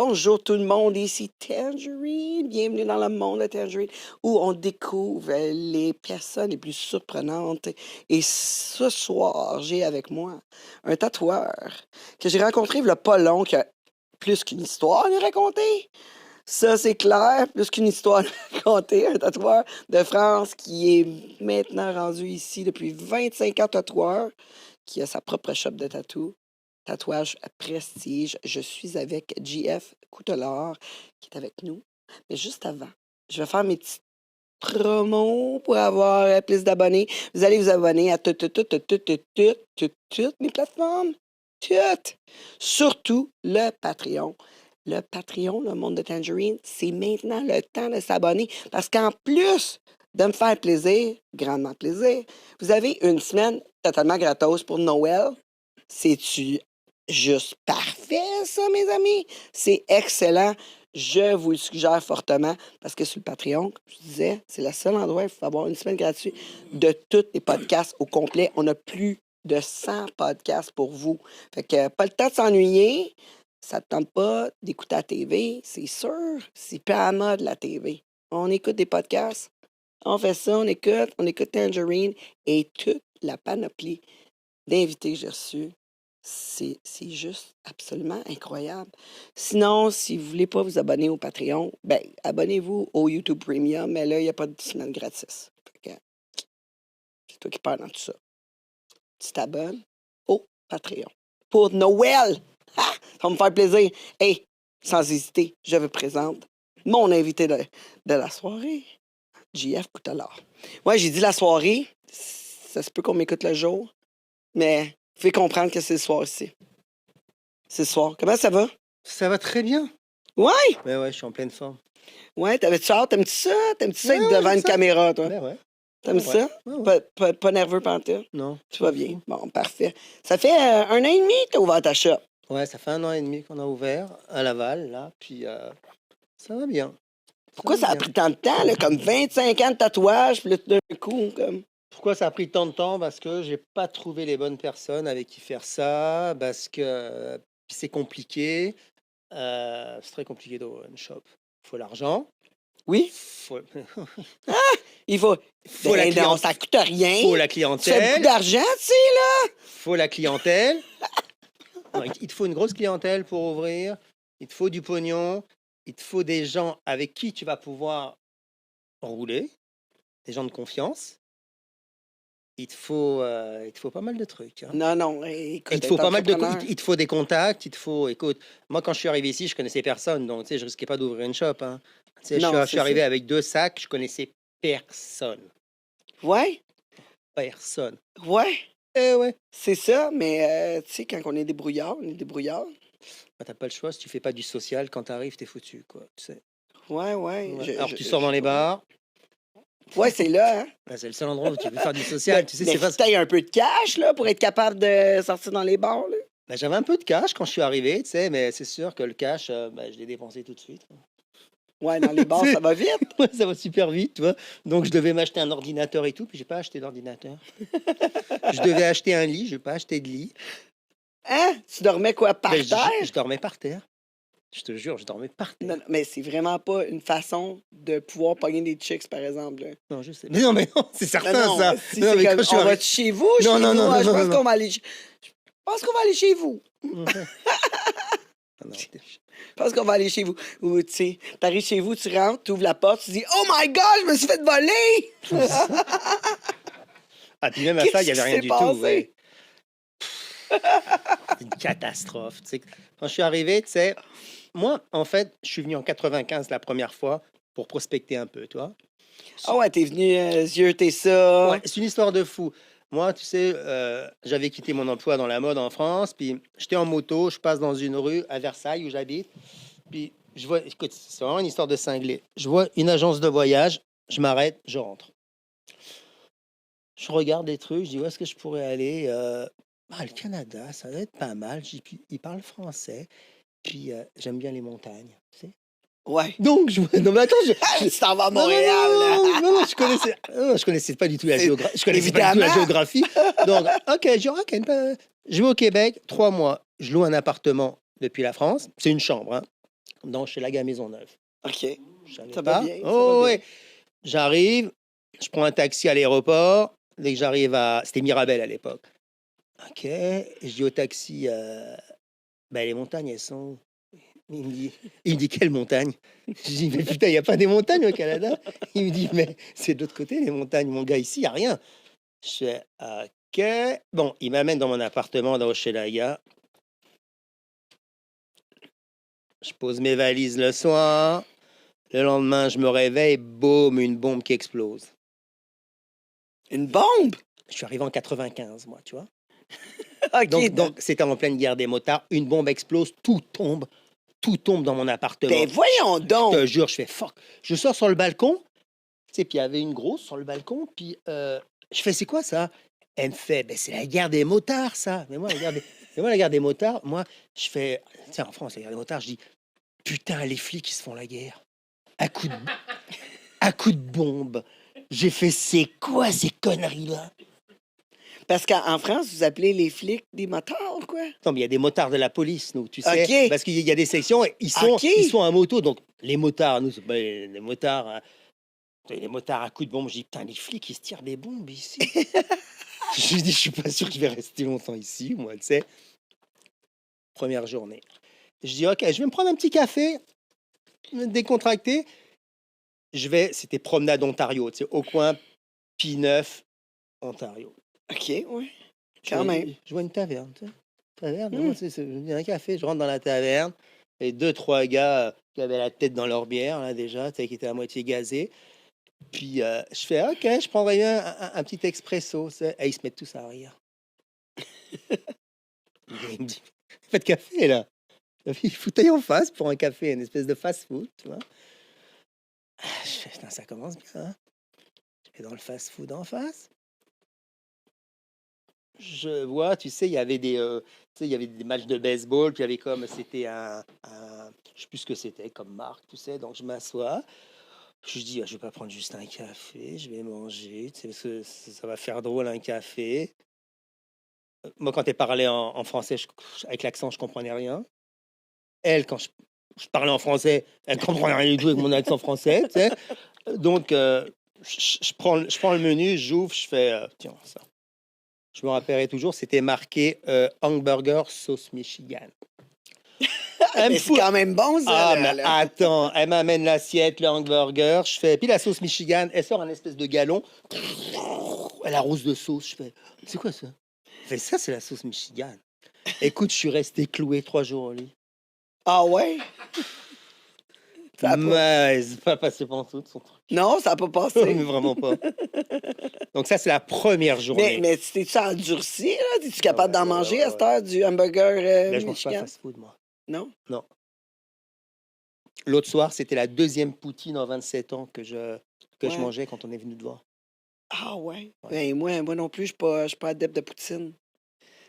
Bonjour tout le monde, ici Tangerine. Bienvenue dans le monde de Tangerine où on découvre les personnes les plus surprenantes. Et ce soir, j'ai avec moi un tatoueur que j'ai rencontré il n'y a pas long, qui a plus qu'une histoire à nous raconter. Ça, c'est clair, plus qu'une histoire à nous raconter. Un tatoueur de France qui est maintenant rendu ici depuis 25 ans tatoueur, qui a sa propre shop de tatou. Tatouage prestige. Je suis avec JF Coutelard qui est avec nous. Mais juste avant, je vais faire mes petites promos pour avoir plus d'abonnés. Vous allez vous abonner à toutes mes plateformes. Toutes. Surtout le Patreon. Le Patreon, le monde de Tangerine, c'est maintenant le temps de s'abonner parce qu'en plus de me faire plaisir, grandement plaisir, vous avez une semaine totalement gratos pour Noël. C'est-tu juste parfait, ça, mes amis? C'est excellent. Je vous le suggère fortement parce que sur le Patreon, comme je disais, c'est le seul endroit où il faut avoir une semaine gratuite de tous les podcasts au complet. On a plus de 100 podcasts pour vous. Fait que pas le temps de s'ennuyer. Ça ne te tente pas d'écouter la TV, c'est sûr. C'est pas à la mode, la TV. On écoute des podcasts. On fait ça, on écoute Tangerine et toute la panoplie d'invités que j'ai reçus. C'est juste absolument incroyable. Sinon, si vous ne voulez pas vous abonner au Patreon, ben abonnez-vous au YouTube Premium, mais là, il n'y a pas de semaine gratis. Fait que c'est toi qui parles dans tout ça. Tu t'abonnes au Patreon. Pour Noël! Ah! Ça va me faire plaisir. Hey, sans hésiter, je vous présente mon invité de la soirée, JF Coutelard. Ouais, j'ai dit la soirée. Ça se peut qu'on m'écoute le jour, mais fais comprendre que c'est le soir ici. C'est le soir. Comment ça va? Ça va très bien. Ouais! Ouais, je suis en pleine forme. Ouais, t'avais-tu hâte? T'aimes-tu ça? T'aimes-tu ça Ouais, être devant j'aime une ça. caméra, toi? Ben ouais. T'aimes Ouais, ça? ouais. Pas nerveux pantoute? Non. Tout va bien. Bon, parfait. Ça fait 1 an et demi que t'as ouvert ta shop. Ouais, ça fait 1 an et demi qu'on a ouvert à Laval, là, puis ça va bien. Pourquoi ça a bien. pris tant de temps, là? Comme 25 ans de tatouage, puis là, tout d'un coup, comme... Pourquoi ça a pris tant de temps? Parce que j'ai pas trouvé les bonnes personnes avec qui faire ça, parce que puis c'est compliqué. C'est très compliqué d'ouvrir une shop. Il faut l'argent. Oui? Faut... Il faut... faut la Ben non, clientèle. ça coûte rien. Faut la Tu fais beaucoup clientèle. d'argent, tu sais, là. Faut la clientèle. Non, il te faut une grosse clientèle pour ouvrir. Il te faut du pognon. Il te faut des gens avec qui tu vas pouvoir rouler, des gens de confiance. Il te faut pas mal de trucs. Hein. Non, écoute, Il te faut être pas mal de, entrepreneur. il te faut des contacts. Il te faut, écoute, moi quand je suis arrivé ici, je connaissais personne, donc tu sais, je risquais pas d'ouvrir une shop. Hein. Tu sais, Non, je c'est suis arrivé ça. avec 2 sacs, je connaissais personne, Ouais, personne. ouais, Ouais. c'est ça, mais tu sais, quand on est débrouillard, on est débrouillard. Bah, t'as pas le choix. Si tu fais pas du social, quand t'arrives, t'es foutu, quoi. Tu sais. Ouais. Ouais. Alors tu sors dans les bars. Ouais, c'est là, hein. Bah, c'est le seul endroit où tu peux faire du social. Tu sais, Mais c'est pas. faut que t'aies un peu de cash, là, pour être capable de sortir dans les bars, là. Bah, j'avais un peu de cash quand je suis arrivé, tu sais, mais c'est sûr que le cash, bah, je l'ai dépensé tout de suite. Ouais, dans les bars, ça va vite. Ouais, ça va super vite, tu vois. Donc, je devais m'acheter un ordinateur et tout, puis j'ai pas acheté d'ordinateur. Je devais acheter un lit, j'ai pas acheté de lit. Hein? Tu dormais quoi, par Ben, terre? je dormais par terre. Je te jure, je dormais par terre. Non, mais c'est vraiment pas une façon de pouvoir pogner des chicks, par exemple, là. Non, je sais. Mais non, c'est certain, Non, ça. si, Non, c'est mais comme, quand je suis on va arrivé- chez vous, Non, chez non, nous, non, hein, je non, pense non, qu'on va aller... Je pense qu'on va aller chez vous. Non, Je pense qu'on va aller chez vous. Ou, tu sais, t'arrives chez vous, tu rentres, tu ouvres la porte, tu dis « Oh my God, je me suis fait voler! » Ah, puis même à ça, il n'y avait rien du tout. Ouais. Passé? C'est une catastrophe. Tu sais. Quand je suis arrivé, tu sais, moi, en fait, je suis venu en 95 la première fois pour prospecter un peu, toi. Ah ouais, t'es venu zioter ça. Ouais, c'est une histoire de fou. Moi, tu sais, j'avais quitté mon emploi dans la mode en France, puis j'étais en moto, je passe dans une rue à Versailles où j'habite, puis je vois, écoute, c'est vraiment une histoire de cinglé. Je vois une agence de voyage, je m'arrête, je rentre. Je regarde des trucs, je dis où est-ce que je pourrais aller le Canada, ça doit être pas mal. Puis ils parlent français, puis j'aime bien les montagnes, tu sais. Ouais. Donc, non, mais attends, Tu t'en vas à non, Montréal, là. non, je connaissais pas du tout la C'est- géographie. Je connaissais pas du tout la évidemment. géographie. Donc, je vais au Québec, 3 mois. Je loue un appartement depuis la France. C'est une chambre, hein. dans Hochelaga Maisonneuve. OK. Je savais Ça va pas. bien, ça Oh, va bien. ouais. J'arrive, je prends un taxi à l'aéroport. Dès que j'arrive à... C'était Mirabel à l'époque. OK. Je dis au taxi, ben, les montagnes, elles sont où? Il me dit, quelle montagne? Je dis, mais putain, il n'y a pas des montagnes au Canada. Il me dit, mais c'est de l'autre côté, les montagnes. Mon gars, ici, il n'y a rien. Je fais, OK. Bon, il m'amène dans mon appartement dans Hochelaga. Je pose mes valises le soir. Le lendemain, je me réveille, boum, une bombe qui explose. Une bombe? Je suis arrivé en 95, moi, tu vois. OK. Donc c'était en pleine guerre des motards. Une bombe explose, tout tombe dans mon appartement. Ben voyons Je donc. te jure, je fais fuck. Je sors sur le balcon, tu sais, puis il y avait une grosse sur le balcon, puis je fais, c'est quoi ça? Elle me fait, ben c'est la guerre des motards, ça. Mais moi, la guerre des motards, moi, je fais, tiens, en France, la guerre des motards, je dis, putain, les flics, ils se font la guerre. À coup de bombe. J'ai fait, c'est quoi ces conneries-là? Parce qu'en France, vous appelez les flics des motards, quoi? Non, mais il y a des motards de la police, nous, tu sais. OK. Parce qu'il y a des sections, ils sont, OK. ils sont en moto. Donc, les motards, nous, c'est pas les motards. Les motards à coups de bombe. Je dis, putain, les flics, ils se tirent des bombes ici. Je lui dis, je suis pas sûr que je vais rester longtemps ici, moi, tu sais. Première journée. Je dis, OK, je vais me prendre un petit café, me décontracter. C'était Promenade Ontario, tu sais, au coin P9, Ontario. OK, oui. Quand même. Je vois une taverne, tu sais. Taverne, Mm. moi, je viens un café, je rentre dans la taverne, et 2-3 gars qui avaient la tête dans leur bière, là, déjà, tu sais, qui étaient à moitié gazés. Puis je fais, OK, je prendrais bien un petit expresso. Tu sais. Et ils se mettent tous à rire. Il me dit, pas de café, là. Il foutaille en face pour un café, une espèce de fast-food, tu vois. Je fais, putain, ça commence bien, hein. Je vais dans le fast-food en face. Je vois, tu sais, il y avait des matchs de baseball, puis il y avait comme, c'était je sais plus ce que c'était comme marque, tu sais, donc je m'assois, je dis, je vais pas prendre juste un café, je vais manger, tu sais, parce que ça va faire drôle un café. Moi, quand elle parlait en français, avec l'accent, je comprenais rien. Elle, quand je parlais en français, elle comprenait rien du tout avec mon accent français, tu sais. Donc, je prends le menu, j'ouvre, je fais, tiens, ça. Je me rappellerai toujours, c'était marqué hamburger sauce Michigan. Mais c'est quand même bon, ça. Ah, là, mais là. attends, elle m'amène l'assiette, le hamburger, je fais. Puis la sauce Michigan, elle sort un espèce de galon. Elle arrose de sauce. Je fais, c'est quoi ça? Elle fait, ça, c'est la sauce Michigan. Écoute, je suis resté cloué 3 jours au lit. Ah ouais? Ça a pas... Mais c'est pas passé pendant tout son truc. Non, ça n'a pas Mais passé. vraiment pas. Donc, ça, c'est la première journée. Mais t'es-tu endurci, là? T'es-tu capable Ouais, d'en manger ouais, à cette heure du hamburger Là, je mange pas Michigan? fast-food, moi. Non? Non. L'autre soir, c'était la deuxième poutine en 27 ans que je Ouais. mangeais quand on est venu te voir. Ah ouais? Ouais. Ben, moi non plus, je suis pas adepte de poutine.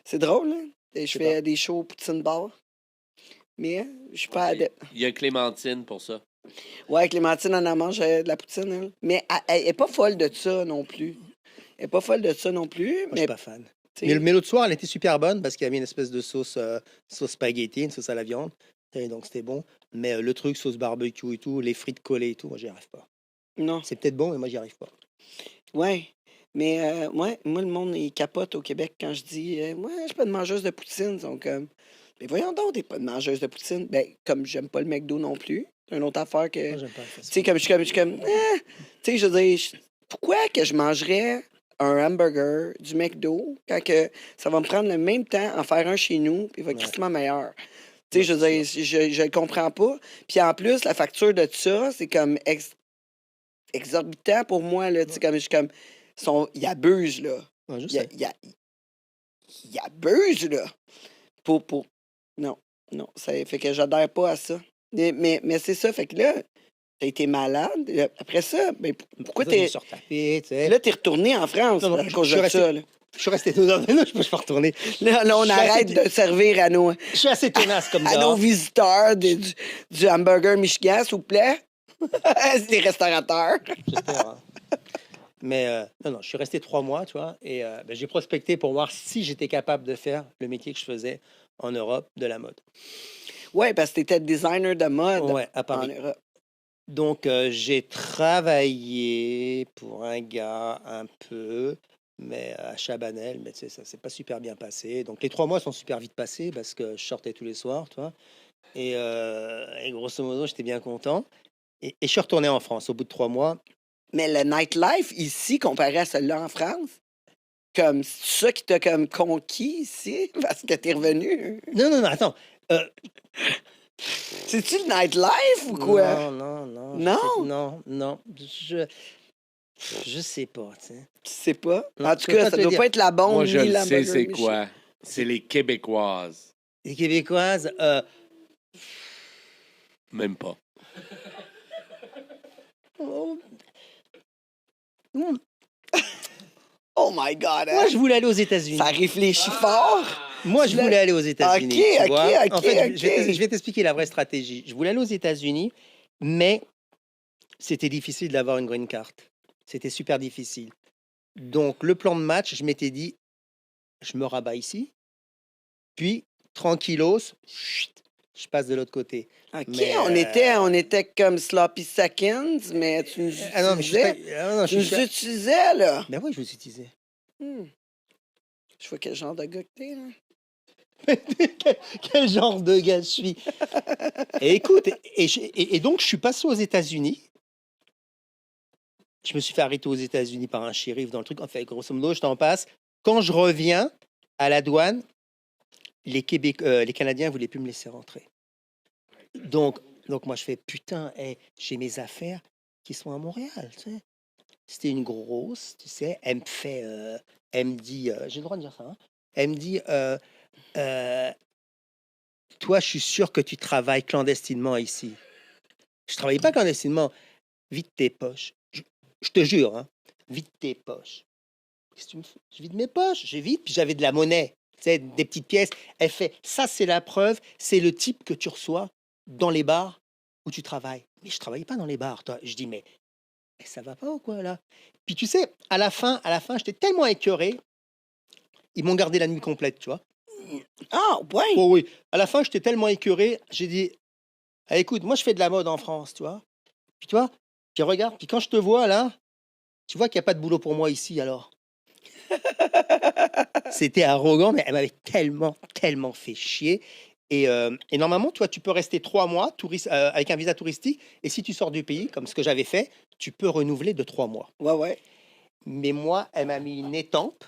C'est drôle, hein? Et je sais fais pas. des shows poutine bar. Mais je suis pas adepte. Il y a Clémentine pour ça. Ouais, Clémentine en mange de la poutine, elle. Mais elle est pas folle de ça non plus. Elle est pas folle de ça non plus. Moi, je suis pas fan. tu Mais, sais, mais l'autre soir, elle était super bonne parce qu'il y avait une espèce de sauce spaghetti, une sauce à la viande. Et donc, c'était bon. Mais le truc, sauce barbecue et tout, les frites collées et tout, moi, j'y arrive pas. non. C'est peut-être bon, mais moi, j'y arrive pas. Ouais. Mais moi, le monde, il capote au Québec quand je dis moi, je suis pas de mangeuse de poutine. Ils sont comme mais voyons donc, t'es pas de mangeuse de poutine. Ben, comme j'aime pas le McDo non plus. C'est une autre affaire que. Moi, j'aime pas le Tu fast-food. sais, comme je suis comme tu sais, je veux dire, pourquoi que je mangerais un hamburger du McDo quand que ça va me prendre le même temps à en faire un chez nous, puis il va être Ouais. crissement meilleur. Tu sais, Ouais, je veux c'est dire, je le comprends pas. Puis en plus, la facture de ça, c'est comme exorbitant pour moi, là. Tu sais, Ouais. comme je suis comme. Ils abusent, là. Ouais, je Il sais. abuse, là. Pour... Non, non. Ça fait que j'adhère pas à ça. Mais c'est ça. Fait que là, t'as été malade. Après ça, mais pourquoi Ça, je me t'es... suis retapé, tu sais. Là, t'es retourné en France Non, non, à cause je de suis ça, là. Je suis resté... Non, je peux pas retourner. Là, on Je suis arrête assez- de servir à nos Je suis assez tenace comme à nos gars. visiteurs du hamburger Michigan, s'il vous plaît. C'est des restaurateurs. J'espère. Hein. Mais non, je suis resté 3 mois, tu vois, et j'ai prospecté pour voir si j'étais capable de faire le métier que je faisais en Europe de la mode. Ouais, parce que tu étais designer de mode Ouais, à en Paris. Europe. Donc, j'ai travaillé pour un gars un peu, mais à Chabanel, mais tu sais, ça s'est pas super bien passé. Donc, les 3 mois sont super vite passés parce que je sortais tous les soirs, tu vois. Et grosso modo, j'étais bien content. Et je suis retourné en France au bout de 3 mois. Mais le nightlife ici, comparé à celui-là en France, comme c'est ça qui t'a comme conquis ici, parce que t'es revenu. Non, non, non, attends. Euh, C'est-tu le nightlife ou quoi? non, non, non, Non? non, non, je sais pas, tu sais. Tu sais pas? Non, En je tout peux cas, pas ça te le doit dire. pas être la bombe Moi, je ni le la sais, Burger c'est Machine. quoi? C'est les Québécoises. Les Québécoises, Même pas. oh, hmm, Oh my God, hein? moi, je voulais aller aux États-Unis. Ça réfléchit fort. Moi, je voulais aller aux États-Unis, tu OK, vois. OK, En fait, OK. je vais t'expliquer la vraie stratégie. Je voulais aller aux États-Unis, mais c'était difficile d'avoir une green card. C'était super difficile. Donc, le plan de match, je m'étais dit, je me rabats ici, puis tranquillos, chut, je passe de l'autre côté. OK, Mais on était comme sloppy seconds, mais tu nous ah non, mais je suis pas. utilisais. Ah non, Tu nous utilisais, là. Ben oui, je vous utilisais. Hmm. Je vois quel genre de gars que t'es, là. Quel genre de gars je suis. Et écoute, et donc je suis passé aux États-Unis. Je me suis fait arrêter aux États-Unis par un shérif dans le truc. En fait, grosso modo, je t'en passe. Quand je reviens à la douane, les Canadiens ne voulaient plus me laisser rentrer. Donc moi, je fais putain, j'ai mes affaires qui sont à Montréal. Tu sais. C'était une grosse, tu sais. Elle me fait, elle me dit, j'ai le droit de dire ça. Hein, elle me dit, euh, toi, je suis sûr que tu travailles clandestinement ici. Je travaillais pas clandestinement. Vide tes poches. Je te jure, hein, vide tes poches. Qu'est-ce que tu me fais? Je vide mes poches, j'ai vide, puis j'avais de la monnaie, tu sais, des petites pièces. Elle fait, ça c'est la preuve, c'est le type que tu reçois dans les bars où tu travailles. Mais je travaillais pas dans les bars, toi. Je dis, mais ça va pas ou quoi là? Puis tu sais, à la fin, j'étais tellement écœuré, ils m'ont gardé la nuit complète, tu vois. Ah, ouais. Oh oui, à la fin, j'étais tellement écœuré, j'ai dit, ah, écoute, moi je fais de la mode en France, tu vois. Puis tu vois, puis regarde, puis quand je te vois là, tu vois qu'il n'y a pas de boulot pour moi ici alors. C'était arrogant, mais elle m'avait tellement, tellement fait chier. Et normalement, toi, tu peux rester 3 mois avec un visa touristique. Et si tu sors du pays, comme ce que j'avais fait, tu peux renouveler de 3 mois. Ouais, ouais. Mais moi, elle m'a mis une étampe.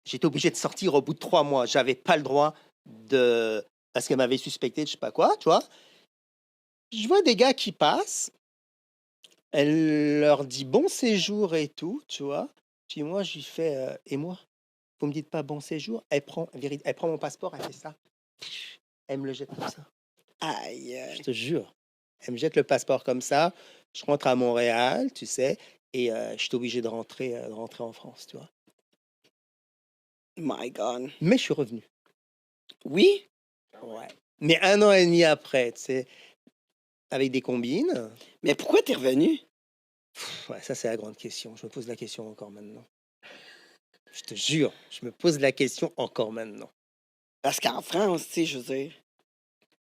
J'étais obligé de sortir au bout de 3 mois. J'avais pas le droit de... Parce qu'elle m'avait suspecté de je sais pas quoi, tu vois. Je vois des gars qui passent. Elle leur dit bon séjour et tout, tu vois. Puis moi, je lui fais et moi, vous me dites pas bon séjour. Elle prend mon passeport, elle fait ça. Elle me le jette comme ça. Aïe. Je te jure. Elle me jette le passeport comme ça. Je rentre à Montréal, tu sais, et je suis obligé de rentrer en France, tu vois. My God. Mais je suis revenu. Oui? Ouais. Mais 1 an et demi après, tu sais, avec des combines. Mais pourquoi t'es revenu? Ouais, ça, c'est la grande question. Je me pose la question encore maintenant. Je te jure, je me pose la question encore maintenant. Parce qu'en France, tu sais, je veux dire,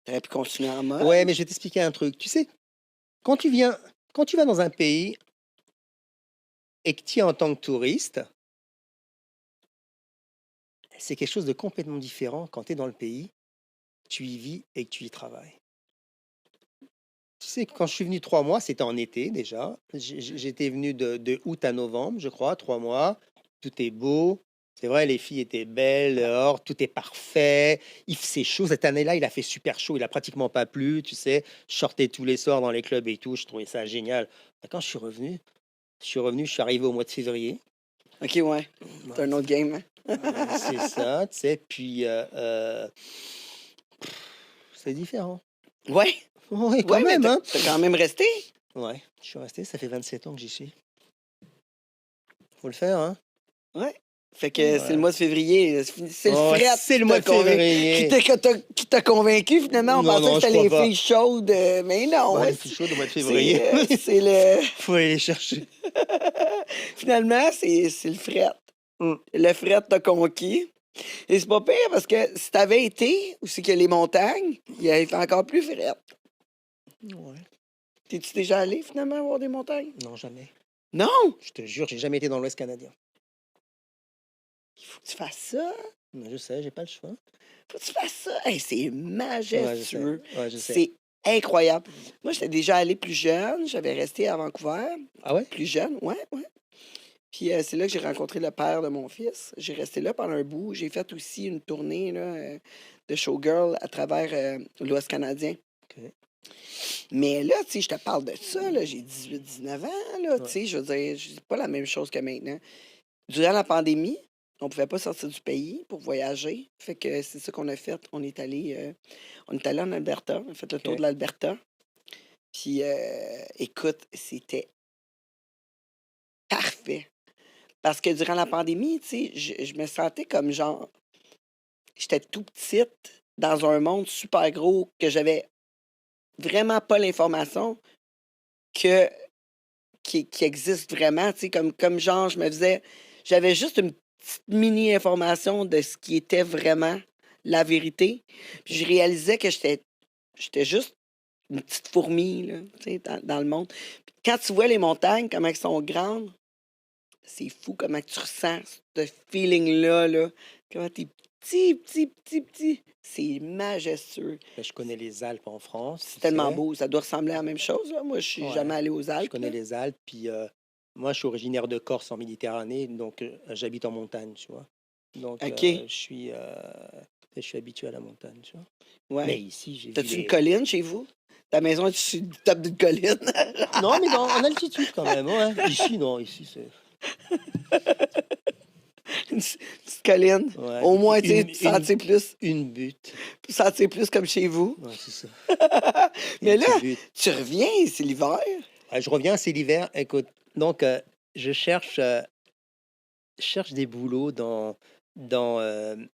t'aurais pu continuer en mode. Ouais, mais je vais t'expliquer un truc. Tu sais, quand tu vas dans un pays et que tu es en tant que touriste, c'est quelque chose de complètement différent quand tu es dans le pays, tu y vis et que tu y travailles. Tu sais, quand je suis venu 3 mois, c'était en été déjà. J'étais venu de août à novembre, je crois, 3 mois. Tout est beau. C'est vrai, les filles étaient belles dehors, tout est parfait. Il faisait chaud. Cette année-là, il a fait super chaud. Il a pratiquement pas plu, tu sais. Je sortais tous les soirs dans les clubs et tout. Je trouvais ça génial. Quand je suis revenu, je suis arrivé au mois de février. OK, ouais. C'est un autre game, hein? C'est ça, tu sais. Puis, c'est différent. Ouais. Oui, quand Ouais, mais même, hein. t'as quand même resté. Ouais, je suis resté. Ça fait 27 ans que j'y suis. Faut le faire, hein. Ouais. Fait que c'est le mois de février. C'est le Oh, fret c'est le qui mois t'a de février. qui t'a convaincu. Finalement, on Non, pensait non, que c'était je les crois pas. filles chaudes. Mais non. Ouais, hein, les filles chaudes au mois de février. c'est le... Faut aller les chercher. Finalement, c'est le fret. Mm. Le fret t'a conquis. Et c'est pas pire parce que si t'avais été, où c'est que les montagnes, il avait fait encore plus frais. Ouais. T'es-tu déjà allé finalement voir des montagnes? Non, jamais. Non! Je te jure, j'ai jamais été dans l'Ouest canadien. Il faut que tu fasses ça. Mais je sais, j'ai pas le choix. Faut que tu fasses ça. Hey, c'est Ouais, je sais. majestueux. Ouais, je sais. C'est incroyable. Moi, j'étais déjà allé plus jeune. J'avais resté à Vancouver. Ah ouais? Plus jeune, ouais. Puis c'est là que j'ai rencontré le père de mon fils. J'ai resté là pendant un bout. J'ai fait aussi une tournée là, de showgirl à travers l'Ouest canadien. OK. Mais là, tu sais, je te parle de ça, là, j'ai 18, 19 ans, là, tu Ouais. sais, je veux dire, c'est pas la même chose que maintenant. Durant la pandémie, on pouvait pas sortir du pays pour voyager. Fait que c'est ça qu'on a fait. On est allé en Alberta, on a fait le tour OK. de l'Alberta. Puis, écoute, c'était parfait. Parce que durant la pandémie, tu sais, je me sentais comme genre, j'étais tout petite dans un monde super gros que j'avais vraiment pas l'information que qui existe vraiment, tu sais, comme genre, je me faisais, j'avais juste une petite mini-information de ce qui était vraiment la vérité. Puis je réalisais que j'étais juste une petite fourmi, là, tu sais, dans le monde. Puis quand tu vois les montagnes, comment elles sont grandes, c'est fou comment tu ressens ce feeling-là, là. Comment t'es petit. C'est majestueux. Ben, je connais les Alpes en France, C'est tu tellement sais. beau. Ça doit ressembler à la même chose, là. Moi, je suis jamais Ouais. allé aux Je Alpes, connais là. les Alpes, puis moi, je suis originaire de Corse en Méditerranée, donc j'habite en montagne, tu vois. Donc, OK. je suis habitué à la montagne, tu vois. Ouais. Mais ici, j'ai vu T'as-tu une les... colline chez vous? Ta maison est sur le top d'une colline? Non, mais en altitude quand même, ouais. Ici, non, ici, c'est... Une petite colline. Ouais, Au moins, tu sais, une butte. sentir plus comme chez vous. Ouais, c'est ça. Mais Une là, petite butte. tu reviens, c'est l'hiver. Ouais, je reviens, c'est l'hiver. Écoute, donc, je cherche des boulots dans une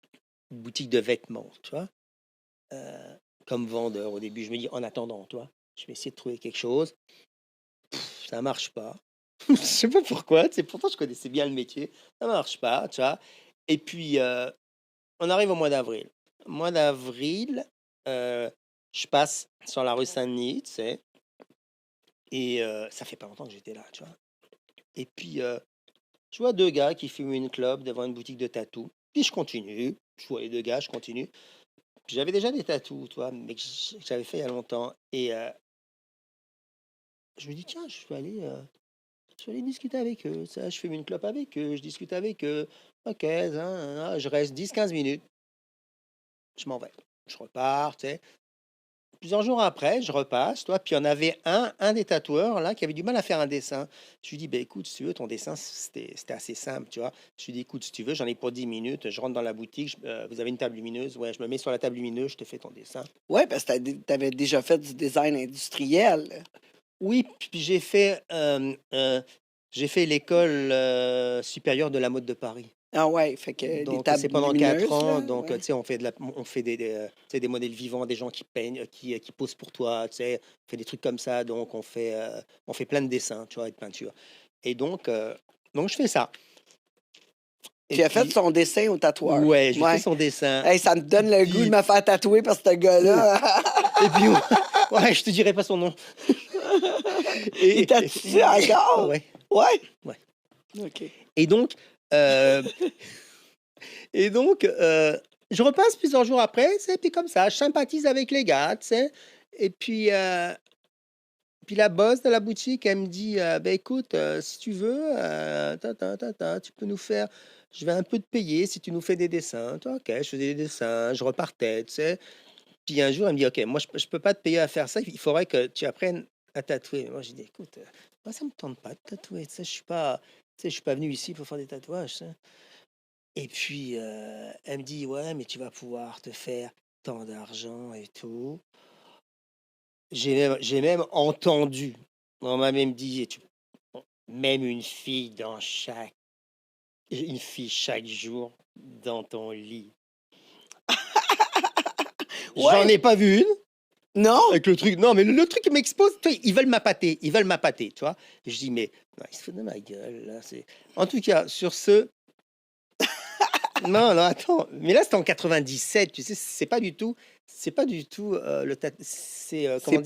boutique de vêtements, tu vois. Comme vendeur au début. Je me dis, en attendant, toi, je vais essayer de trouver quelque chose. Ça marche pas. Je sais pas pourquoi. Tu sais, pourtant, je connaissais bien le métier. Ça marche pas, tu vois. Et puis, on arrive au mois d'avril. Mois d'avril, je passe sur la rue Saint-Denis, tu sais. Et ça fait pas longtemps que j'étais là, tu vois. Et puis, je vois deux gars qui fument une clope devant une boutique de tatou. Puis je continue. Je vois les deux gars, je continue. Puis j'avais déjà des tatous, tu vois, mais que j'avais fait il y a longtemps. Et je me dis, tiens, je vais aller discuter avec eux. Ça, je fume une clope avec eux, je discute avec eux. Ok, je reste 10 15 minutes. Je m'en vais. Je repars, tu sais. Plusieurs jours après, je repasse, toi, puis il y en avait un des tatoueurs là qui avait du mal à faire un dessin. Je lui dis, bah, écoute, si tu veux, ton dessin, c'était assez simple, tu vois. Je lui dis, écoute, si tu veux, j'en ai pour 10 minutes, je rentre dans la boutique, vous avez une table lumineuse, ouais, je me mets sur la table lumineuse, je te fais ton dessin. Ouais, parce que t'avais déjà fait du design industriel. Oui, puis j'ai fait l'école supérieure de la mode de Paris. Ah ouais, fait que des Donc, tables c'est pendant 4 lumineuses, ans. là, Donc, ouais. tu sais, on fait tu sais, des modèles vivants, des gens qui peignent, qui posent pour toi, tu sais, on fait des trucs comme ça. Donc, on fait plein de dessins, tu vois, et de peinture. Et donc je fais ça. Et Tu as fait puis, son dessin au tatoueur. ouais, je lui fais Ouais. son dessin. Hey, ça me donne le goût de me faire tatouer par ce gars-là. Et puis, ouais, je te dirai pas son nom. Il tatoue encore? Ouais. Ouais? Ouais. OK. Et donc, euh, je repasse plusieurs jours après, c'est puis comme ça, je sympathise avec les gars, tu sais. Et puis la boss de la boutique, elle me dit, ben écoute, si tu veux, tu peux nous faire, je vais un peu te payer si tu nous fais des dessins. Toi, ok, je faisais des dessins, je repartais, tu sais. Puis un jour, elle me dit, ok, moi, je peux pas te payer à faire ça, il faudrait que tu apprennes à tatouer. Moi, j'ai dit, écoute, moi, ça me tente pas de tatouer, tu sais, je suis pas venu ici pour faire des tatouages, tu sais. Et puis, elle me dit: «Ouais, mais tu vas pouvoir te faire tant d'argent et tout». J'ai même entendu, on m'a même dit: «Et tu même une fille chaque jour dans ton lit». J'en Ouais? ai pas vu une Non? avec le truc non, mais le truc qui m'expose, tu sais, ils veulent m'appâter, tu vois? Je dis: «Mais non, ils se foutent de ma gueule là, c'est» en tout cas, sur ce Non, non, attends. Mais là, c'était en 97. Tu sais, c'est pas du tout c'est comment C'est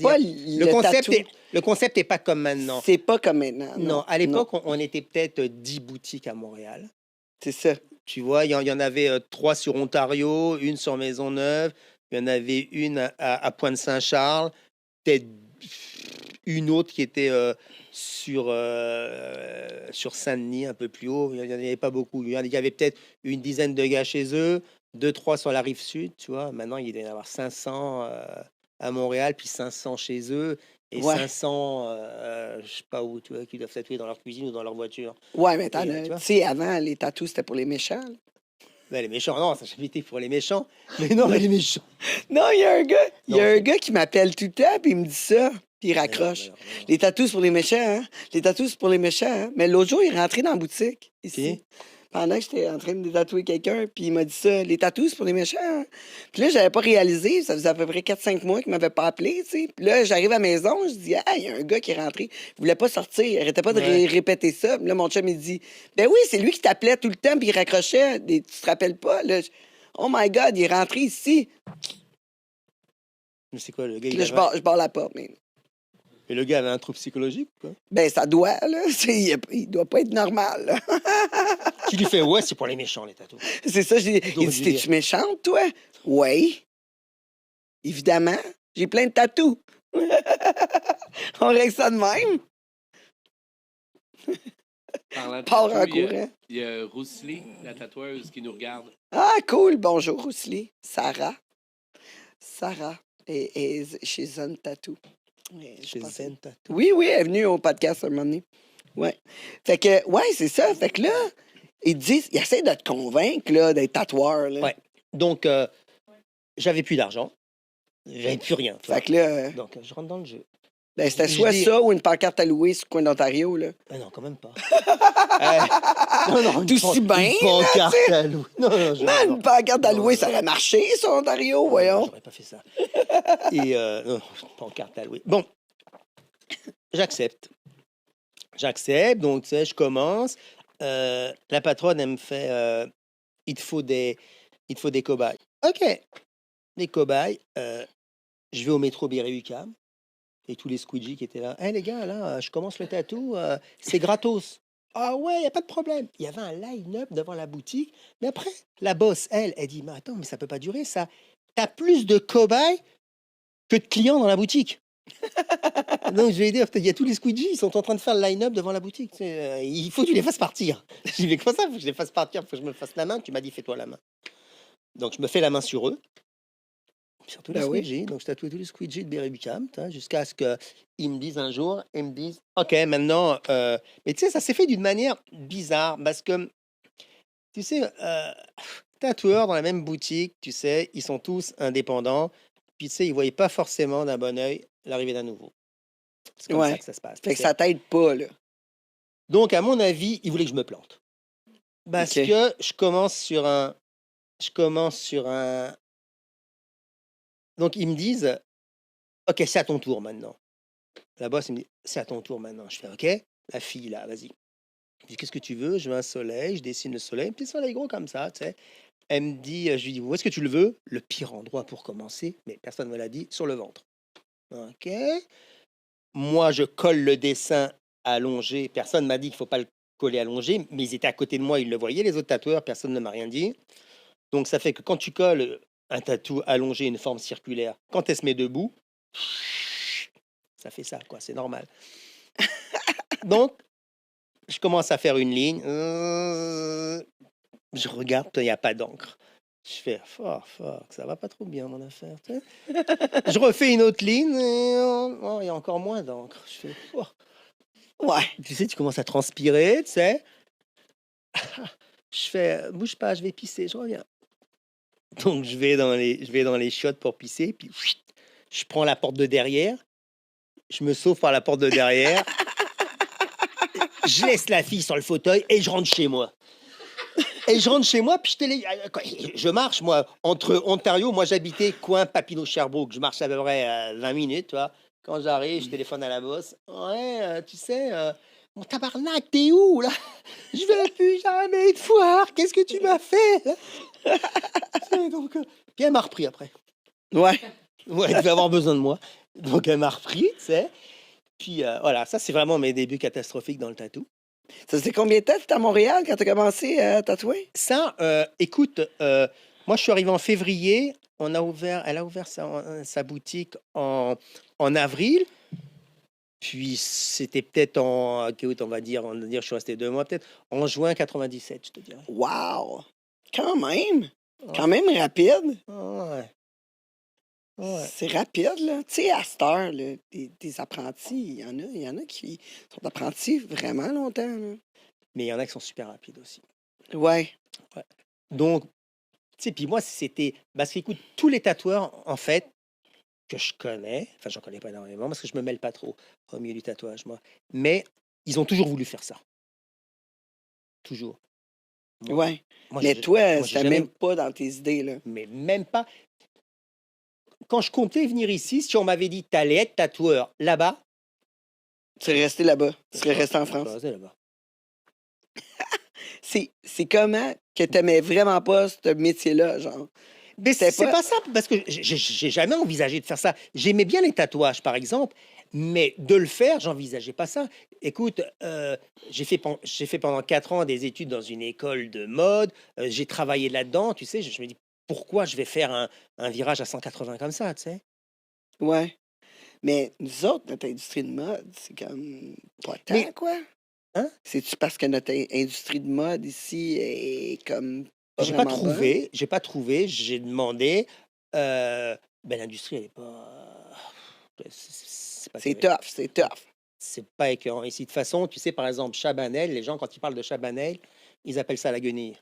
pas dire. Le le concept tatou. le concept est pas comme maintenant. C'est pas comme maintenant. Non, Non, à non, l'époque, on était peut-être 10 boutiques à Montréal. c'est ça. Tu vois, il y en avait 3 sur Ontario, une sur Maisonneuve, il y en avait une à Pointe-Saint-Charles, peut-être une autre qui était sur Saint-Denis, un peu plus haut. Il n'y en avait pas beaucoup. Il y avait peut-être une dizaine de gars chez eux, 2, 3 sur la rive sud, tu vois. Maintenant, il doit y en avoir 500 à Montréal, puis 500 chez eux, et Ouais. 500, je sais pas où, tu vois, qui doivent tatouer dans leur cuisine ou dans leur voiture. Ouais, mais t'en Et, as. tu vois, Tu sais, avant, les tatous, c'était pour les méchants. Là. ben, les méchants, non, ça n'a jamais été pour les méchants. Mais non, mais les méchants. Non, il y a un gars, il y Non, a un c'est- gars qui m'appelle tout le temps, puis il me dit ça, puis il mais non, raccroche. mais non, mais non. Les tatous, c'est pour les méchants, hein? Les tatous, c'est pour les méchants, hein? Mais l'autre jour, il est rentré dans la boutique, ici. Pendant que j'étais en train de tatouer quelqu'un, puis il m'a dit ça, les tatous, c'est pour les méchants, hein? Puis là, j'avais pas réalisé, ça faisait à peu près 4-5 mois qu'il m'avait pas appelé, tu sais. Puis là, j'arrive à la maison, je dis, ah, il y a un gars qui est rentré, il voulait pas sortir, il arrêtait pas de Ouais. répéter ça. Puis là, mon chum, il dit, ben oui, c'est lui qui t'appelait tout le temps, puis il raccrochait, tu te rappelles pas, là? Oh my God, il est rentré ici. Mais c'est quoi, le gars, Puis là, je barre la porte, mais... Et le gars avait un trouble psychologique, quoi. Ben, ça doit, là. Il doit pas être normal, là. Qui lui fait, ouais, c'est pour les méchants, les tatous. C'est ça, il Donc, dit, je veux t'es-tu dire- méchante, toi? Oui. Évidemment. J'ai plein de tatous. On règle ça de même. Parlant de Part en tatou, courant. il y a Roussely, la tatoueuse, qui nous regarde. Ah, cool. Bonjour, Roussely. Sarah. Sarah est chez Zone Tattoo. Ouais, je Chez pense- Zen Tattoo. Oui, oui, elle est venue au podcast un moment donné. Ouais. Fait que, ouais, c'est ça. Fait que là, ils essaient de te convaincre, là, d'être tatoueur, là. Ouais. Donc, j'avais plus d'argent. J'avais plus rien. tu vois. Fait que là, Donc, je rentre dans le jeu. ben, c'était je soit dis- ça ou une pancarte à louer sur le coin d'Ontario, là. Ah non, quand même pas. Non, non, Tout si bien, Une pancarte à louer. Non, non, Non, une pancarte à Non, louer, non. ça aurait marché, sur Ontario, voyons. J'aurais pas fait ça. Et non, une pancarte à louer. Bon, j'accepte. J'accepte, donc, tu sais, je commence. La patronne, elle me fait il te faut des cobayes. OK. Des cobayes. Je vais au métro Berry-UQAM et tous les squeegees qui étaient là. Hé, les gars, là, je commence le tatou, c'est gratos. Ah ouais, il n'y a pas de problème. Il y avait un line-up devant la boutique. Mais après, la boss, elle dit, mais attends, mais ça peut pas durer, ça. T'as plus de cobayes que de clients dans la boutique. Donc, je vais dire, il y a tous les squeegees, ils sont en train de faire le line-up devant la boutique. Tu sais, il faut que tu les fasses partir. Je dis, mais comment ça, il faut que je les fasse partir, il faut que je me fasse la main. Tu m'as dit, fais-toi la main. Donc, je me fais la main sur eux, sur tous les Ben oui. squeegees. Donc, je tatoue tous les squeegees de Berry-UQAM, jusqu'à ce qu'ils me disent un jour, ils me disent, OK, maintenant, mais tu sais, ça s'est fait d'une manière bizarre parce que, tu sais, tatoueurs dans la même boutique, tu sais, ils sont tous indépendants. Puis, tu sais, ils ne voyaient pas forcément d'un bon œil l'arrivée d'un nouveau. C'est comme Ouais. ça que ça se passe. tu Fait que sais. ça t'aide pas, là. Donc, à mon avis, ils voulaient que je me plante. Parce Ok. que je commence sur un. Donc, ils me disent, OK, c'est à ton tour maintenant. La boss, il me dit, c'est à ton tour maintenant. Je fais, OK, la fille, là, vas-y. Je dis, qu'est-ce que tu veux? Je veux un soleil, je dessine le soleil, un petit soleil gros comme ça, tu sais. Elle me dit, je lui dis, où est-ce que tu le veux? Le pire endroit pour commencer, mais personne ne me l'a dit, sur le ventre. OK. Moi, je colle le dessin allongé. Personne ne m'a dit qu'il ne faut pas le coller allongé, mais ils étaient à côté de moi, ils le voyaient, les autres tatoueurs, personne ne m'a rien dit. Donc, ça fait que quand tu colles un tatou allongé, une forme circulaire, quand elle se met debout, ça fait ça, quoi, c'est normal. Donc, je commence à faire une ligne. Je regarde, il n'y a pas d'encre. Je fais, fuck, ça va pas trop bien, mon affaire. tu sais. Je refais une autre ligne, et il y a encore moins d'encre. Je fais, oh. Ouais. Tu sais, tu commences à transpirer, tu sais. Je fais, bouge pas, je vais pisser, je reviens. Donc, je vais dans les chiottes pour pisser, puis je prends la porte de derrière, je me sauve par la porte de derrière, je laisse la fille sur le fauteuil et je rentre chez moi. Et je rentre chez moi, puis je marche, moi, entre Ontario, moi j'habitais coin Papineau-Sherbrooke, je marche à peu près 20 minutes, tu vois. Quand j'arrive, je téléphone à la boss. Ouais, tu sais, Mon tabarnak, t'es où, là? Je veux plus jamais te voir. Qu'est-ce que tu m'as fait? Donc, puis elle m'a repris après. Ouais. Ouais, elle devait avoir besoin de moi. Donc, elle m'a repris, tu sais. Puis, voilà, ça, c'est vraiment mes débuts catastrophiques dans le tatou. Ça faisait combien de temps que t'étais à Montréal quand t'as commencé à tatouer? Ça, écoute, moi, je suis arrivé en février. Elle a ouvert sa boutique en avril. Puis, c'était peut-être écoute, on va dire, je suis resté 2 mois, peut-être en juin 97, je te dirais. Wow! Quand même! Ouais. Quand même rapide. Ouais. Ouais. C'est rapide, là. Tu sais, à cette heure, là, des apprentis, il y en a qui sont apprentis vraiment longtemps, là. Mais il y en a qui sont super rapides aussi. Ouais. Donc, tu sais, puis moi, c'était... Parce qu'écoute, tous les tatoueurs, en fait, que je connais, enfin, j'en connais pas énormément parce que je me mêle pas trop au milieu du tatouage, moi, mais ils ont toujours voulu faire ça. Toujours. Moi, Ouais. moi, Mais j'ai- toi, moi, j'ai c'était jamais... même pas dans tes idées, là. Mais même pas... Quand je comptais venir ici, si on m'avait dit t'allais être tatoueur là-bas, Tu serais resté là-bas. Tu je serais resté en serais France. resté là-bas. C'est comment que t'aimais vraiment pas ce métier-là, genre? Mais C'était c'est pas... pas ça, parce que j'ai jamais envisagé de faire ça. J'aimais bien les tatouages, par exemple, mais de le faire, j'envisageais pas ça. Écoute, j'ai fait pendant 4 ans des études dans une école de mode, j'ai travaillé là-dedans, tu sais, je me dis, pourquoi je vais faire un virage à 180 comme ça, tu sais? Ouais. Mais nous autres, notre industrie de mode, c'est comme pas tant, Mais, quoi. hein? C'est-tu parce que notre industrie de mode ici est comme pas vraiment bonne? J'ai pas trouvé, j'ai demandé, ben l'industrie, elle est pas, c'est pas C'est terrible. tough, c'est tough. C'est pas écœurant ici. De toute façon, tu sais, par exemple, Chabanel, les gens, quand ils parlent de Chabanel, ils appellent ça la guenille.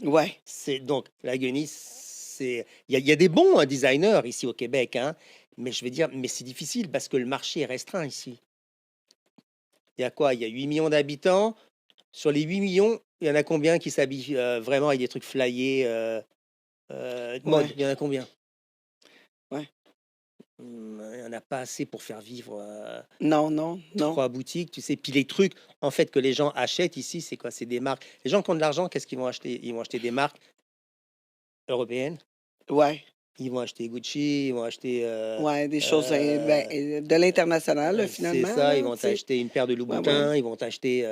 Ouais. Donc, la guenille, c'est... Il y a des bons designers ici au Québec, hein, mais je vais dire, mais c'est difficile parce que le marché est restreint ici. Il y a quoi? Il y a 8 millions d'habitants. Sur les 8 millions, il y en a combien qui s'habillent vraiment avec des trucs flyés mode? Ouais. Il y en a combien? Ouais. Il n'y en a pas assez pour faire vivre Non, non, non. 3 boutiques, tu sais. Puis les trucs, en fait, que les gens achètent ici, c'est quoi? C'est des marques. Les gens qui ont de l'argent, qu'est-ce qu'ils vont acheter? Ils vont acheter des marques européennes. Ouais. Ils vont acheter Gucci, ils vont acheter... Ouais, des choses de l'international, là, c'est finalement. ça, Là, ils vont tu sais. t'acheter une paire de Ouais, Louboutin, ouais. ils vont t'acheter...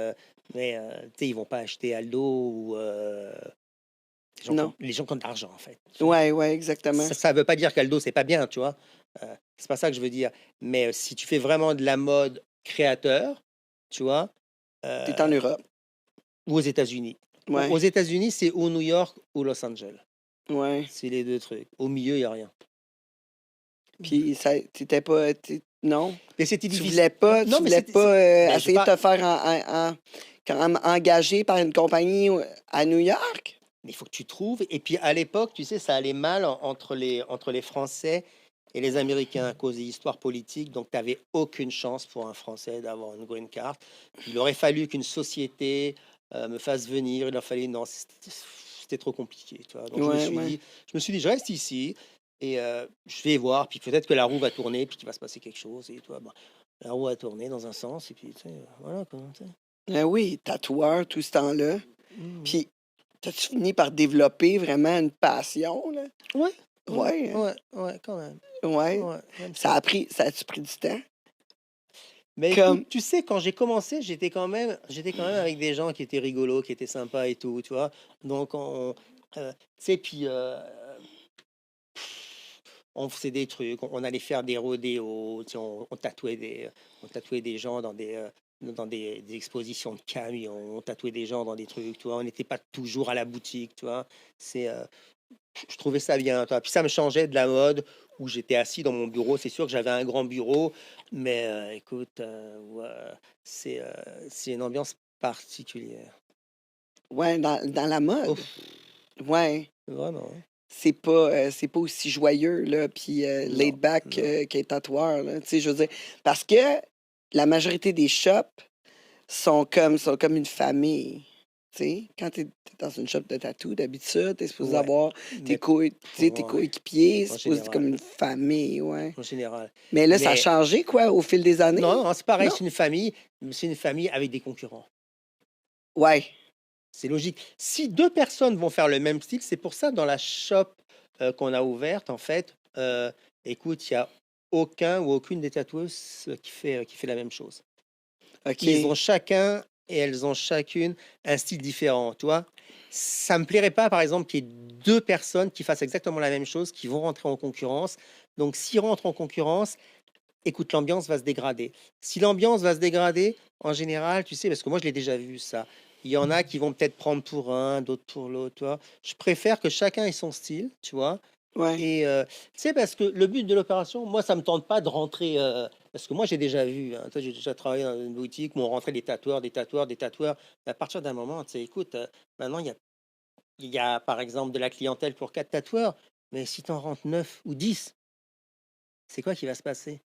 mais, tu sais, ils vont pas acheter Aldo ou... Non. les gens qui ont de l'argent, en fait. Ouais, ouais, exactement. Ça veut pas dire qu'Aldo, c'est pas bien, tu vois. C'est pas ça que je veux dire. Mais si tu fais vraiment de la mode créateur, tu vois, T'es en Europe. ou aux États-Unis. Aux Ouais. États-Unis, c'est ou New York ou Los Angeles. Ouais. C'est les 2 trucs. Au milieu, il n'y a rien. Puis ça, t'étais pas... non? Mais c'était Tu difficile. voulais pas, Non, tu mais voulais pas mais j'ai essayer de pas... te faire engager par une compagnie à New York? Mais il faut que tu trouves. Et puis à l'époque, tu sais, ça allait mal entre les Français et les Américains à cause des histoires politiques. Donc, tu n'avais aucune chance pour un Français d'avoir une green card. Il aurait fallu qu'une société me fasse venir. Il a fallu... Non, c'était trop compliqué. Tu vois. Donc, Ouais, ouais. je me suis dit, je reste ici et je vais voir. Puis peut-être que la roue va tourner, puis qu'il va se passer quelque chose. Et toi, bon, la roue a tourné dans un sens. Et puis, tu sais, voilà quoi. Tu sais. Ah oui, tatoueur tout ce temps-là. Mhm. Puis, t'as-tu fini par développer vraiment une passion, là? Ouais, Ouais, hein? ouais, quand même. Ouais. Ouais, j'aime Ça a pris, ça a-tu pris du temps? Mais Comme, écoute, tu sais, quand j'ai commencé, j'étais quand même avec des gens qui étaient rigolos, qui étaient sympas et tout, tu vois. Donc, tu sais, puis on faisait des trucs, on allait faire des rodéos, tu sais, on tatouait des gens dans des expositions de camions, on tatouait des gens dans des trucs, tu vois. On n'était pas toujours à la boutique, tu vois. C'est, je trouvais ça bien, toi. Puis ça me changeait de la mode où j'étais assis dans mon bureau. C'est sûr que j'avais un grand bureau, mais écoute, ouais, c'est une ambiance particulière. ouais, dans la mode. Ouf, Ouais. vraiment. Hein. C'est pas aussi joyeux, là, puis laid Non, back non. qu'un tatoueur, là. Tu sais, je veux dire, parce que la majorité des shops sont comme une famille. tu sais. Quand tu es dans une shop de tatou, d'habitude, tu es supposé Ouais, avoir mais tu sais, tes ouais, coéquipiers, en c'est supposé être comme général, une famille, ouais. en général. Mais là, ça a Mais changé, quoi, au fil des années? non, non, c'est pareil, Non? c'est une famille avec des concurrents. Ouais, C'est logique. Si 2 personnes vont faire le même style, c'est pour ça dans la shop, qu'on a ouverte, en fait, écoute, il y a aucun ou aucune des tatoueuses, qui fait la même chose. Ils ont OK. chacun et elles ont chacune un style différent, tu vois? Ça me plairait pas, par exemple, qu'il y ait 2 personnes qui fassent exactement la même chose, qui vont rentrer en concurrence. Donc s'ils rentrent en concurrence, écoute, l'ambiance va se dégrader. Si l'ambiance va se dégrader, en général, tu sais, parce que moi, je l'ai déjà vu ça. Il y en a qui vont peut-être prendre pour un, d'autres pour l'autre, tu vois. Je préfère que chacun ait son style, tu vois. Ouais. Et tu sais, parce que le but de l'opération, moi, ça me tente pas de rentrer. Parce que moi, j'ai déjà vu, hein, tu sais, j'ai déjà travaillé dans une boutique où on rentrait des tatoueurs, des tatoueurs, des tatoueurs. Mais à partir d'un moment, tu sais, écoute, maintenant, il y a par exemple de la clientèle pour 4 tatoueurs. Mais si tu en rentres 9 ou 10, c'est quoi qui va se passer?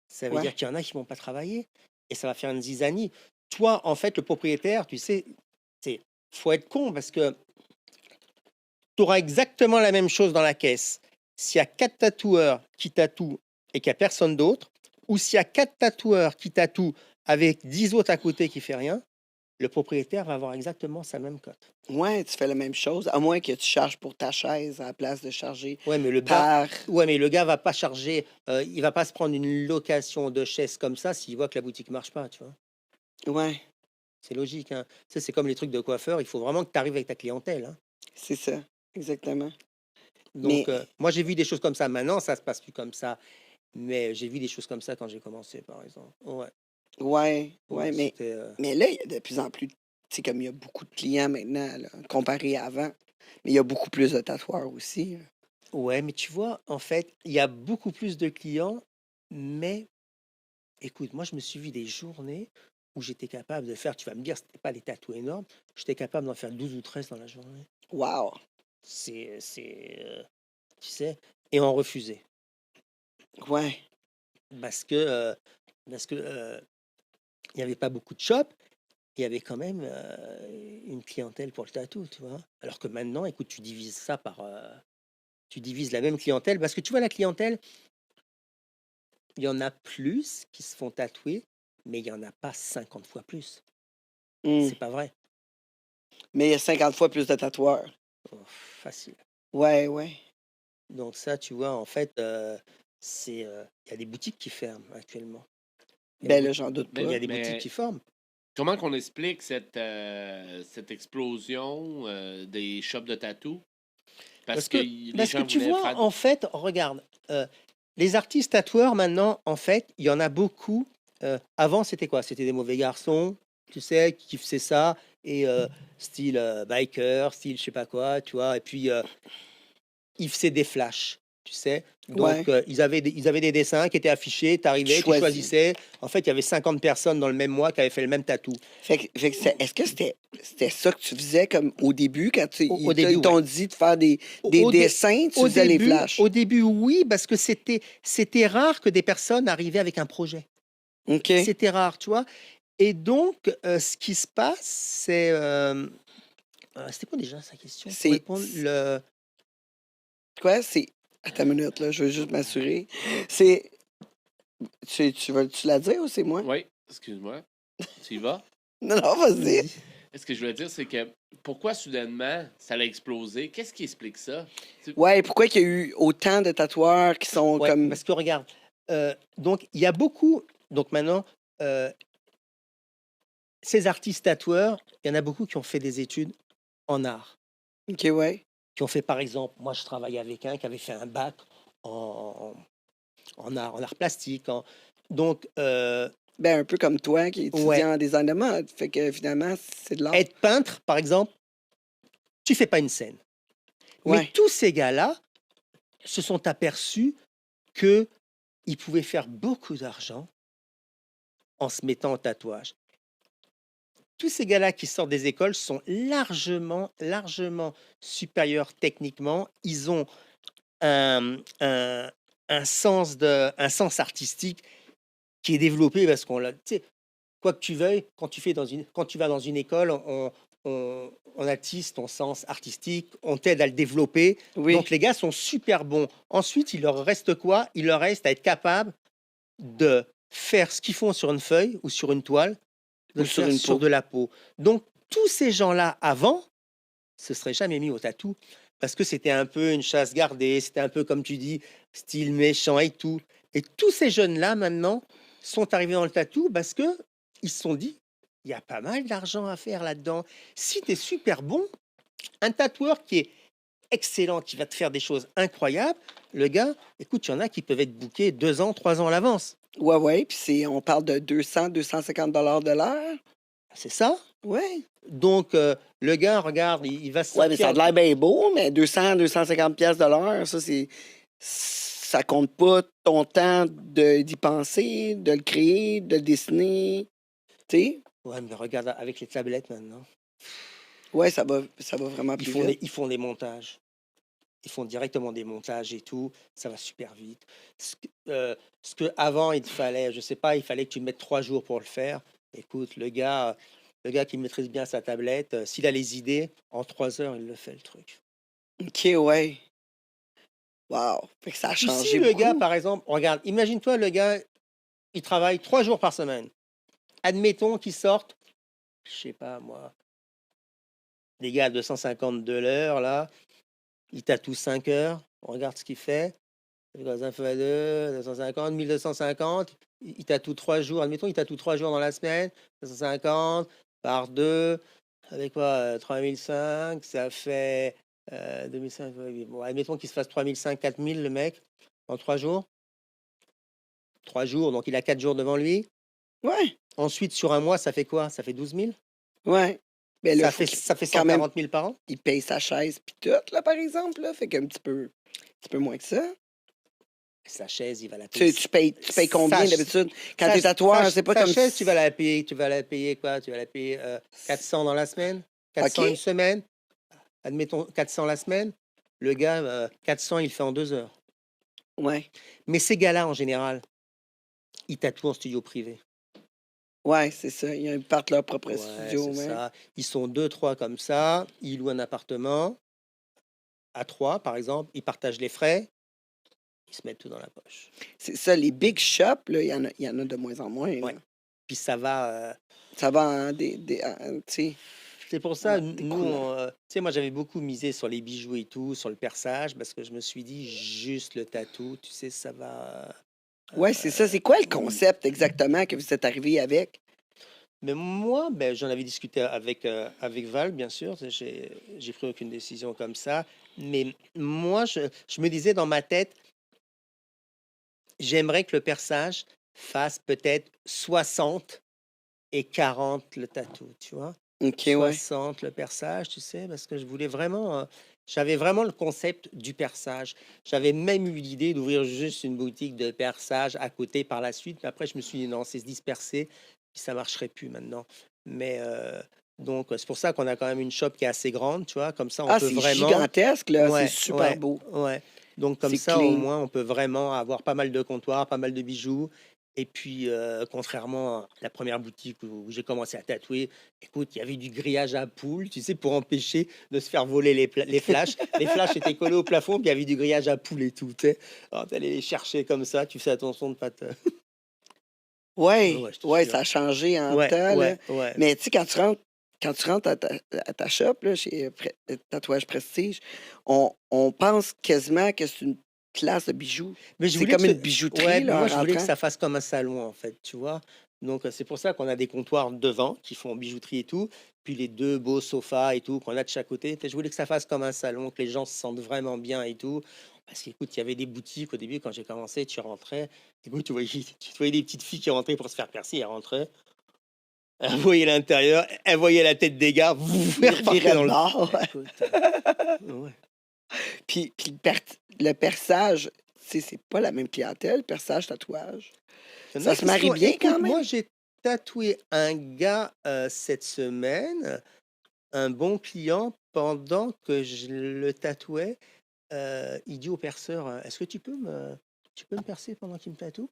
Ça veut dire Ouais. qu'il y en a qui vont pas travailler et ça va faire une zizanie. Toi, en fait, le propriétaire, tu sais, c'est faut être con parce que tu auras exactement la même chose dans la caisse. S'il y a 4 tatoueurs qui tatouent et qu'il y a personne d'autre, ou s'il y a 4 tatoueurs qui tatouent avec 10 autres à côté qui fait rien, le propriétaire va avoir exactement sa même cote. Ouais, tu fais la même chose, à moins que tu charges pour ta chaise à la place de charger Ouais, mais le gars, par... va pas charger, il va pas se prendre une location de chaise comme ça s'il voit que la boutique marche pas, tu vois. Ouais, C'est logique, hein. Tu sais, c'est comme les trucs de coiffeur, il faut vraiment que tu arrives avec ta clientèle, hein. c'est ça, exactement. Donc, Mais, moi, j'ai vu des choses comme ça. Maintenant, ça se passe plus comme ça. Mais j'ai vu des choses comme ça quand j'ai commencé, par exemple. Ouais, ouais, ouais, ouais, c'était. mais là, il y a de plus en plus, tu sais, comme il y a beaucoup de clients maintenant, là, comparé à avant, mais il y a beaucoup plus de tatoueurs aussi, là. Ouais, mais tu vois, en fait, il y a beaucoup plus de clients. Mais écoute, moi, je me suis vu des journées où j'étais capable de faire, tu vas me dire, c'était pas des tatous énormes, j'étais capable d'en faire 12 ou 13 dans la journée. Wow, Tu sais, et on refusait. ouais, Parce que, il n'y avait pas beaucoup de shops. Il y avait quand même une clientèle pour le tatou, tu vois. Alors que maintenant, écoute, tu divises ça par. Tu divises la même clientèle. Parce que tu vois, la clientèle, il y en a plus qui se font tatouer, mais il n'y en a pas 50 fois plus. hmm. C'est pas vrai. Mais il y a 50 fois plus de tatoueurs. Oh, facile. Ouais, ouais. Donc, ça, tu vois, en fait, il y a des boutiques qui ferment actuellement. Il y a, Ben des là, bout- j'en doute il y pas. a des boutiques Mais qui ferment. comment qu'on explique cette explosion des shops de tatou? Parce Parce que que, les parce que gens tu voulaient vois, faire. en fait, regarde, les artistes tatoueurs, maintenant, en fait, il y en a beaucoup. Avant, c'était quoi? C'était des mauvais garçons, tu sais, qui faisaient ça, et style biker, style je sais pas quoi, tu vois, et puis ils faisaient des flashs, tu sais. Donc, Ouais, ils avaient des dessins qui étaient affichés, tu tu arrivais, tu choisis. choisissais. En fait, il y avait 50 personnes dans le même mois qui avaient fait le même tatou. Est-ce que c'était ça que tu faisais comme au début, quand Au début, ils ouais. t'ont dit de faire Au, des au dé- dessins, tu au faisais les début, flashs? au début, oui, parce que c'était rare que des personnes arrivaient avec un projet. OK. C'était rare, tu vois. Et donc, ce qui se passe, c'est... c'était quoi déjà sa question pour C'est répondre quoi? C'est. Attends une minute, là, je veux juste m'assurer. C'est. Tu veux-tu la dire ou c'est moi? Oui, excuse-moi. Tu y vas? Non, non, vas-y. Vas-y. Ce que je voulais dire, c'est que pourquoi soudainement ça a explosé? Qu'est-ce qui explique ça? Ouais, pourquoi il y a eu autant de tatoueurs qui sont Ouais, comme. parce que regarde, donc il y a beaucoup... Donc maintenant, euh, ces artistes tatoueurs, il y en a beaucoup qui ont fait des études en art. OK, ouais. Qui ont fait, par exemple, moi je travaillais avec un qui avait fait un bac en, en art plastique. Donc, Ben, un peu comme toi qui étudie ouais, en design de mode. Fait que finalement, c'est de l'art. être peintre, par exemple, tu fais pas une scène. Mais Ouais. tous ces gars-là se sont aperçus qu'ils pouvaient faire beaucoup d'argent en se mettant au tatouage. Tous ces gars-là qui sortent des écoles sont largement, largement supérieurs techniquement. Ils ont un sens artistique qui est développé parce qu'on l'a. Tu sais, quoi que tu veuilles, quand tu vas dans une école, on attise ton sens artistique, on t'aide à le développer. Oui. Donc les gars sont super bons. Ensuite, il leur reste quoi? Il leur reste à être capable de faire ce qu'ils font sur une feuille ou sur une toile, de Ou le sur faire une sur peau. de la peau. Donc tous ces gens-là avant se seraient jamais mis au tatou parce que c'était un peu une chasse gardée, c'était un peu comme tu dis, style méchant et tout. Et tous ces jeunes-là maintenant sont arrivés dans le tatou parce que ils se sont dit, il y a pas mal d'argent à faire là-dedans. Si tu es super bon, un tatoueur qui est excellent, qui va te faire des choses incroyables, le gars, écoute, il y en a qui peuvent être bookés 2 ans, 3 ans à l'avance. Ouais, puis on parle de 200, 250 $ de l'heure. C'est ça? Ouais. Donc, le gars, regarde, il va Ouais, mais ça a sortir. l'air bien beau, mais 200, 250 $ de l'heure, ça compte pas ton temps d'y penser, de le créer, de le dessiner. Tu sais? Ouais, mais regarde avec les tablettes maintenant. Ouais, ça va vraiment Ils plus font vite. ils font des montages. Ils font directement des montages et tout. Ça va super vite. Ce que avant il te fallait, je sais pas, il fallait que tu mettes 3 jours pour le faire. Écoute, le gars qui maîtrise bien sa tablette, s'il a les idées, en 3 heures, il le fait le truc. OK, ouais. Wow. Fait que ça a Puis si changé le gars, beaucoup. par exemple, regarde, imagine-toi le gars, il travaille 3 jours par semaine. Admettons qu'il sorte, je sais pas moi, des gars à 250 de l'heure, là, il tatoue 5 heures, on regarde ce qu'il fait. Un fois 2, 250, 1250. Il tatoue 3 jours. Admettons, il tatoue 3 jours dans la semaine. 250 par 2. Avec quoi 3005. Ça fait 2005. Bon, admettons qu'il se fasse 3005, 4000 le mec en 3 jours. 3 jours, donc il a 4 jours devant lui. Ouais, Ensuite, sur un mois, ça fait quoi? Ça fait 12 000. ouais. Mais là, Ça faut fait, qu'il ça fait quand même 140 000 par an. il paye sa chaise puis tout, là, par exemple, là. Fait qu'un petit peu moins que ça. Sa chaise, il va la payer. Tu payes combien Sa, d'habitude? Quand sa, t'es tatoueur, c'est pas sa comme chaise, si... tu vas la payer quoi? Tu vas la payer 400 dans la semaine, 400 une OK? semaine, admettons 400 la semaine. Le gars, 400, il le fait en 2 heures. Ouais. Mais ces gars-là, en général, ils tatouent en studio privé. Ouais, c'est ça. Ils partent leur propre Ouais, studio, c'est ouais. ça. Ils sont deux, trois comme ça. Ils louent un appartement à 3, par exemple. Ils partagent les frais. Ils se mettent tout dans la poche. C'est ça, les big shops, là, il y en a de moins en moins, Ouais. là. Puis ça va. Ça va en tu sais, C'est pour ça, en nous, découlant. tu sais, moi j'avais beaucoup misé sur les bijoux et tout, sur le perçage, parce que je me suis dit, juste le tatou, tu sais, ça va. Ouais, c'est ça. C'est quoi le Mm. concept exactement que vous êtes arrivé avec? Mais moi, ben, j'en avais discuté avec Val, bien sûr, j'ai pris aucune décision comme ça. Mais moi, je me disais dans ma tête, j'aimerais que le perçage fasse peut-être 60 et 40 le tatou, tu vois. OK, ouais. 60 le perçage, tu sais, parce que je voulais vraiment, j'avais vraiment le concept du perçage. J'avais même eu l'idée d'ouvrir juste une boutique de perçage à côté par la suite, mais après je me suis dit non, c'est se disperser, puis ça marcherait plus maintenant. Mais donc c'est pour ça qu'on a quand même une shop qui est assez grande, tu vois, comme ça on Ah, peut c'est vraiment, gigantesque, là. C'est ouais, super ouais, beau. ouais. Donc comme C'est ça au clean. moins on peut vraiment avoir pas mal de comptoirs, pas mal de bijoux. Et puis, contrairement à la première boutique où j'ai commencé à tatouer, écoute, il y avait du grillage à poules, tu sais, pour empêcher de se faire voler les flashs. Les flashs étaient collés au plafond, puis il y avait du grillage à poules et tout, tu sais. Alors, t'allais les chercher comme ça, tu fais attention de pas te... Ouais, Ouais, ouais, je te ouais, jure. ça a changé en Ouais, temps, là. ouais, ouais. Mais tu sais, quand tu rentres à ta shop, là, chez Tatouage Prestige, on pense quasiment que c'est une classe de bijoux. Mais je C'est voulais que comme ce... une Ouais, bijouterie, mais là, moi, en je voulais que rentrant. ça fasse comme un salon, en fait, tu vois. Donc, c'est pour ça qu'on a des comptoirs devant qui font bijouterie et tout, puis les deux beaux sofas et tout qu'on a de chaque côté. Je voulais que ça fasse comme un salon, que les gens se sentent vraiment bien et tout. Parce qu'écoute, il y avait des boutiques au début, quand j'ai commencé, tu rentrais, écoute, tu voyais des petites filles qui rentraient pour se faire percer, elles rentraient, elles voyaient l'intérieur, elles voyaient la tête des gars, elles repartaient Virait de dans le... bord. Écoute, ouais. Puis le perçage, tu sais, c'est pas la même clientèle, perçage, tatouage. Il y en a Ça se qui marie sont... bien Écoute, quand moi, même. j'ai tatoué un gars cette semaine, un bon client, pendant que je le tatouais, il dit au perceur, est-ce que tu peux me percer pendant qu'il me tatoue?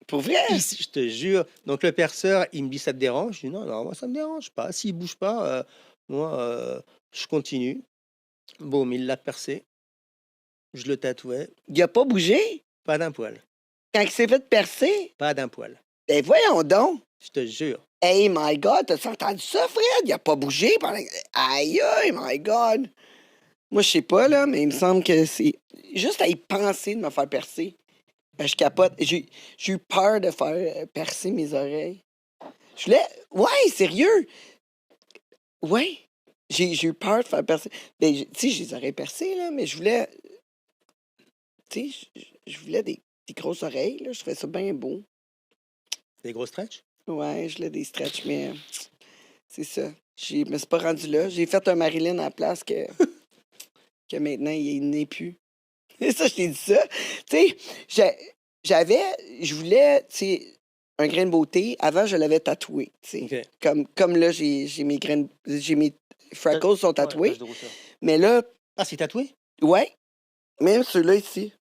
Pour vrai? Ici, je te jure. Donc, le perceur, il me dit, ça te dérange? Je dis, non, non, moi, ça me dérange pas. S'il bouge pas, moi, je continue. Boum, il l'a percé. Je le tatouais. Il a pas bougé Pas d'un poil. quand il s'est fait percer? Pas d'un poil. Ben voyons donc. Je te jure. Hey, my God, t'as entendu ça, Fred? Il a pas bougé pendant... Aïe, aïe, my God. Moi, je sais pas, là, mais il me semble que c'est... Juste à y penser de me faire percer. Ben, je capote. J'ai eu peur de faire percer mes oreilles. Je voulais... Ouais, sérieux. Ouais. J'ai eu peur de faire percer. Ben, tu sais, je les aurais percés, là, mais je voulais... Tu sais, je voulais des grosses oreilles, là. Je trouvais ça bien beau. Des gros stretch? Ouais, je voulais des stretch, mais c'est ça. Je me suis pas rendu là. J'ai fait un Marilyn à la place que maintenant, il n'est plus. Et ça, je t'ai dit ça. Tu sais, je voulais, tu sais, un grain de beauté. Avant, je l'avais tatoué, tu sais. OK. Comme là, j'ai mes grains, j'ai mes freckles sont tatoués. tache de rousseur. Mais là, Ah, c'est tatoué? ouais, même ceux-là ici.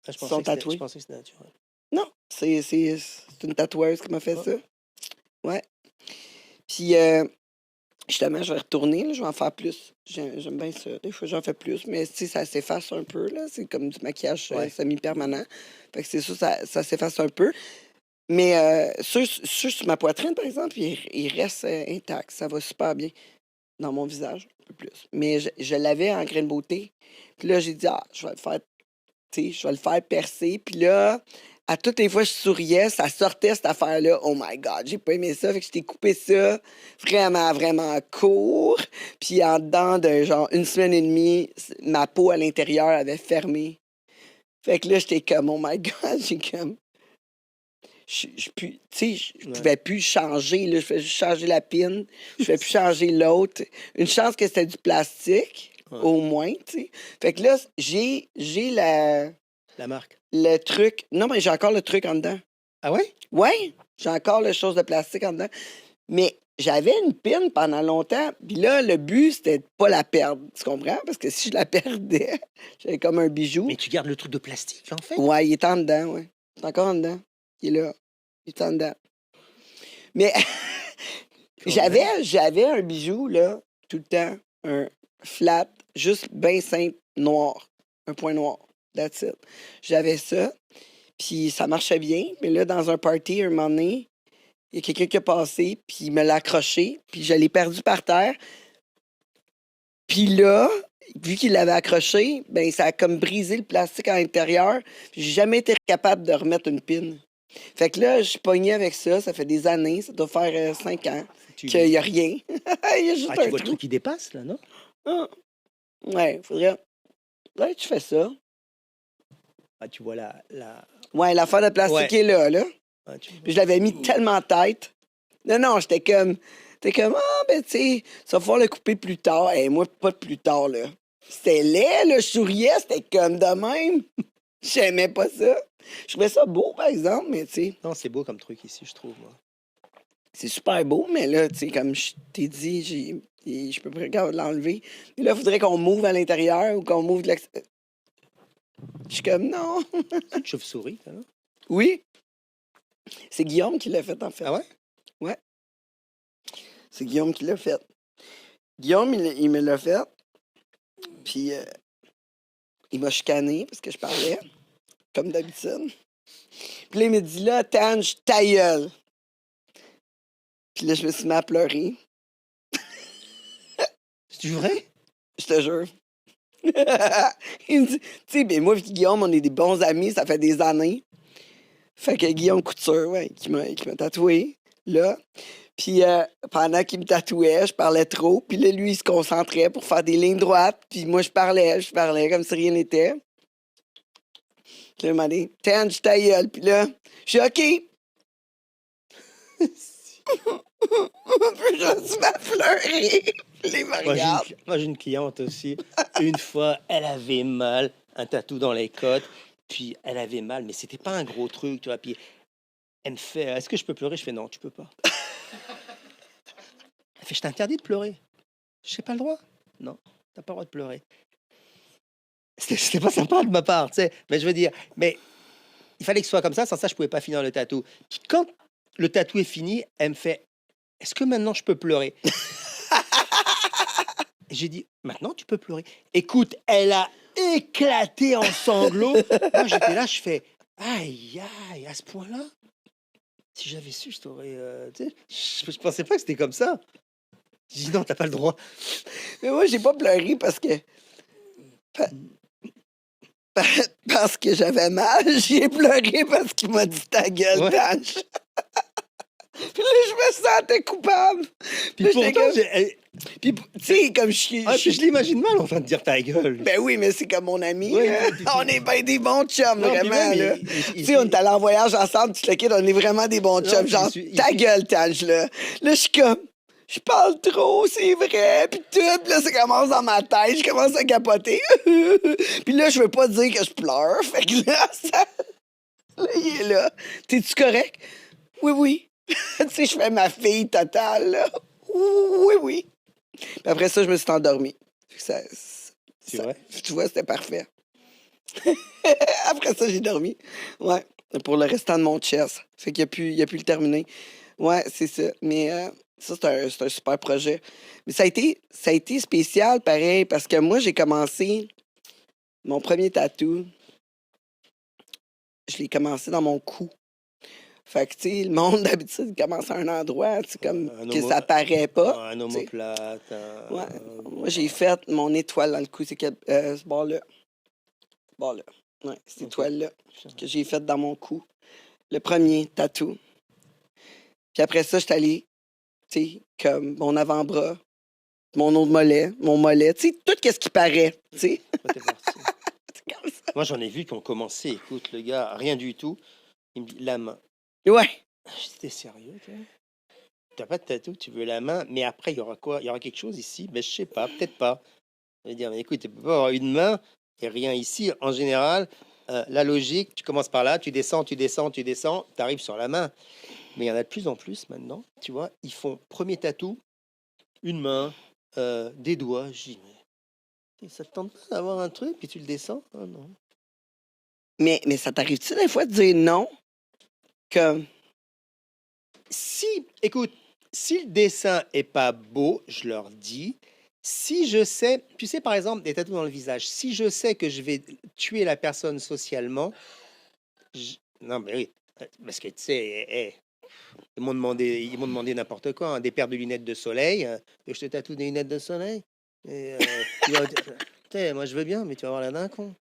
Ah, je Sont pensais que c'était- tatoués. je pensais que c'était naturel. Non, c'est une tatoueuse qui m'a fait Ah. ça. Ouais. Puis, justement, je vais retourner, là, je vais en faire plus. J'aime bien ça. Des fois, j'en fais plus, mais tu sais, ça s'efface un peu, là. C'est comme du maquillage Ouais. semi-permanent. Fait que c'est ça s'efface un peu. Mais ceux sur ma poitrine, par exemple, ils restent intacts. Ça va super bien dans mon visage, un peu plus. Mais je l'avais en grain de beauté. Puis là, j'ai dit, ah, je vais le faire, tu sais, je vais le faire percer. Puis là, à toutes les fois que je souriais, ça sortait cette affaire-là. Oh my God, j'ai pas aimé ça. Fait que je t'ai coupé ça vraiment, vraiment court. Puis en dedans de genre une semaine et demie, ma peau à l'intérieur avait fermé. Fait que là, j'étais comme, oh my God, j'ai comme. Je pouvais plus changer. Là. Je pouvais juste changer la pine. Je pouvais plus changer l'autre. Une chance que c'était du plastique, Ouais. au moins. T'sais. Fait que là, j'ai La marque. le truc. Non, mais j'ai encore le truc en dedans. Ah ouais? Ouais, j'ai encore le chose de plastique en dedans. Mais j'avais une pine pendant longtemps. Puis là, le but, c'était de pas la perdre. Tu comprends? Parce que si je la perdais, j'avais comme un bijou. Mais tu gardes le truc de plastique, en fait? Ouais, il est en dedans, ouais. Il est encore en dedans. Il est là. Il est en dedans. Mais j'avais un bijou, là, tout le temps. Un flat, juste bien simple, noir. Un point noir. That's it. J'avais ça. Puis ça marchait bien. Mais là, dans un party, un moment donné, il y a quelqu'un qui a passé, puis il me l'a accroché, puis je l'ai perdu par terre. Puis là, vu qu'il l'avait accroché, ben ça a comme brisé le plastique à l'intérieur. J'ai jamais été capable de remettre une pine. Fait que là, je suis pogné avec ça. Ça fait des années. Ça doit faire 5 ans qu'il n'y a rien. Il y a juste Ah, tu un vois le trou. truc qui dépasse, là, non? Ah. Ouais, faudrait... Ouais, tu fais ça. Ah, tu vois la... Ouais, l'affaire de plastique Ouais. est là, là. Ah, tu vois. Puis je l'avais mis tellement tête. Non, j'étais comme... T'es comme, ah, ben, tu sais, ça va falloir le couper plus tard. Et moi, pas de plus tard, là. C'était laid, là. Je souriais, c'était comme de même. J'aimais pas ça. Je trouvais ça beau, par exemple, mais tu sais, Non, c'est beau comme truc ici, je trouve, moi. c'est super beau, mais là, tu sais, comme je t'ai dit, je peux pas regarder l'enlever. Et là, il faudrait qu'on m'ouvre à l'intérieur ou qu'on m'ouvre de l'extérieur. Je suis comme, non. C'est une chauve-souris, ça, non? Oui. C'est Guillaume qui l'a fait, en fait. Ah ouais? Ouais. C'est Guillaume qui l'a fait. Guillaume, il me l'a fait. Puis, il m'a chicané parce que je parlais, comme d'habitude. Puis là, il me dit, là, Tange, ta gueule. Puis là, je me suis mis à pleurer. C'est vrai? Je te jure. Il me dit, tu sais, ben moi et Guillaume, on est des bons amis, ça fait des années. Fait que Guillaume Couture, ouais, qui m'a tatoué, là. Puis pendant qu'il me tatouait, je parlais trop. Puis là, lui, il se concentrait pour faire des lignes droites. Puis moi, je parlais comme si rien n'était. Puis là, il m'a dit, Tange, ta gueule. Puis là, je suis OK. Puis je me suis mis à pleurer. Les me regardent. Moi, j'ai une cliente aussi. Une fois, elle avait mal, un tatou dans les côtes. Puis elle avait mal, mais c'était pas un gros truc, tu vois. Puis elle me fait, est-ce que je peux pleurer? Je fais, non, tu peux pas. Elle fait, je t'interdis de pleurer. Je n'ai pas le droit. Non, t'as pas le droit de pleurer. C'était pas sympa de ma part, tu sais. Mais je veux dire, mais il fallait que ce soit comme ça, sans ça, je pouvais pas finir le tatou. Puis quand le tatou est fini, elle me fait, est-ce que maintenant je peux pleurer? J'ai dit, maintenant tu peux pleurer. Écoute, elle a éclaté en sanglots. Moi, j'étais là, je fais, aïe, aïe, à ce point-là. Si j'avais su, je t'aurais. Tu sais, je pensais pas que c'était comme ça. J'ai dit, non, t'as pas le droit. Mais moi, j'ai pas pleuré parce que j'avais mal. J'ai pleuré parce qu'il m'a dit ta gueule, Ouais. Tange. Puis là, je me sentais coupable. Puis Là, j'étais pourtant, comme... Puis, tu sais, comme je suis... puis je l'imagine mal en train de dire ta gueule. Ben oui, mais c'est comme mon ami. Ouais, là. puis- On est bien des bons chums, Non, puis vraiment. même, Là. Tu sais, on est allé en voyage ensemble, tu te quittes, on est vraiment des bons Non, chums. puis Genre, il ta suit- gueule, Tange, là. Là, je suis comme... Je parle trop, c'est vrai, puis tout. Puis là, ça commence dans ma tête, je commence à capoter. Puis là, je veux pas dire que je pleure. Fait que là, là il est là. T'es-tu correct? Oui, oui. Tu sais, je fais ma fille totale, là. Oui, oui. Puis après ça, je me suis endormie. Fait que C'est ça- vrai? tu vois, c'était parfait. Après ça, j'ai dormi. Ouais. Pour le restant de mon chess. Fait qu'il a pu le terminer. Ouais, c'est ça. Mais ça, c'est un super projet. Mais ça a été spécial, pareil, parce que moi, j'ai commencé mon premier tatou. Je l'ai commencé dans mon cou. Fait que, tu sais, le monde, d'habitude, il commence à un endroit, tu sais, comme Un que homo- ça paraît pas. Un tu sais. omoplate. Ouais. Moi, j'ai fait mon étoile dans le cou. C'est ce bord-là. Ce bord-là. Ouais, cette Ok. étoile-là que j'ai faite dans mon cou. Le premier tatou. Puis après ça, je suis allée, tu sais, comme mon avant-bras, mon autre mollet, mon mollet, tu sais, tout ce qui paraît, tu sais. Ouais, t'es parti. C'est comme ça. Moi, j'en ai vu qui ont commencé. Écoute, le gars, rien du tout. Il me dit la main. Ouais. J'étais sérieux, toi? T'as pas de tatou, tu veux la main, mais après, il y aura quoi? Il y aura quelque chose ici? Ben, je sais pas, peut-être pas. Je vais dire, mais écoute, tu peux pas avoir une main et rien ici. En général, la logique, tu commences par là, tu descends, tu arrives sur la main. Mais il y en a de plus en plus maintenant, tu vois, ils font premier tatou, une main, des doigts. Je dis, mais ça te tente pas d'avoir un truc, puis tu le descends? Ah non. Mais ça t'arrive-tu des fois de dire non? Comme, Si, écoute, si le dessin est pas beau, je leur dis. Si je sais, tu sais, par exemple, des tatous dans le visage, si je sais que je vais tuer la personne socialement, non, mais oui, parce que tu sais, ils m'ont demandé n'importe quoi, hein, des paires de lunettes de soleil, et je te tatoue des lunettes de soleil. Et, ils vont dire, tu sais, moi je veux bien, mais tu vas avoir la d'un con.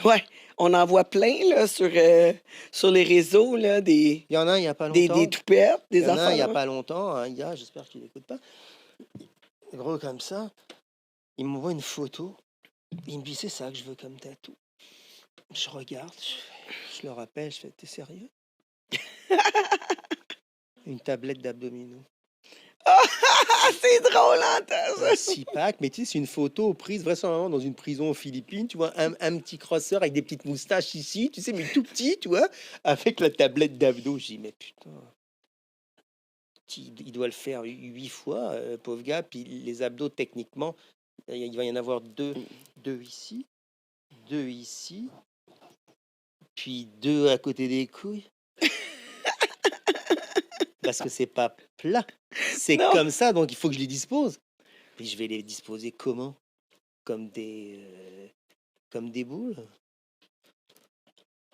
ouais, on en voit plein, là, sur les réseaux, là, Il y en a un il y a pas des longtemps. toupettes, Il des y en a un il y a affaires. pas longtemps, un gars, j'espère qu'il n'écoute pas, gros comme ça. Il m'envoie une photo. Il me dit, c'est ça que je veux comme tatou. Je regarde, je le rappelle, je fais, t'es sérieux? Une tablette d'abdominaux. Ah, c'est drôle, hein, ça? Un 6-pack, mais tu sais, c'est une photo prise vraisemblablement dans une prison aux Philippines. Tu vois, un petit crosseur avec des petites moustaches ici, tu sais, mais tout petit, tu vois, avec la tablette d'abdos. J'ai dit, mais putain, il doit le faire 8 fois, pauvre gars. Puis les abdos, techniquement, il va y en avoir deux ici, puis deux à côté des couilles. Parce que c'est pas plat. C'est Non. comme ça, donc il faut que je les dispose. Et je vais les disposer comment? Comme des boules?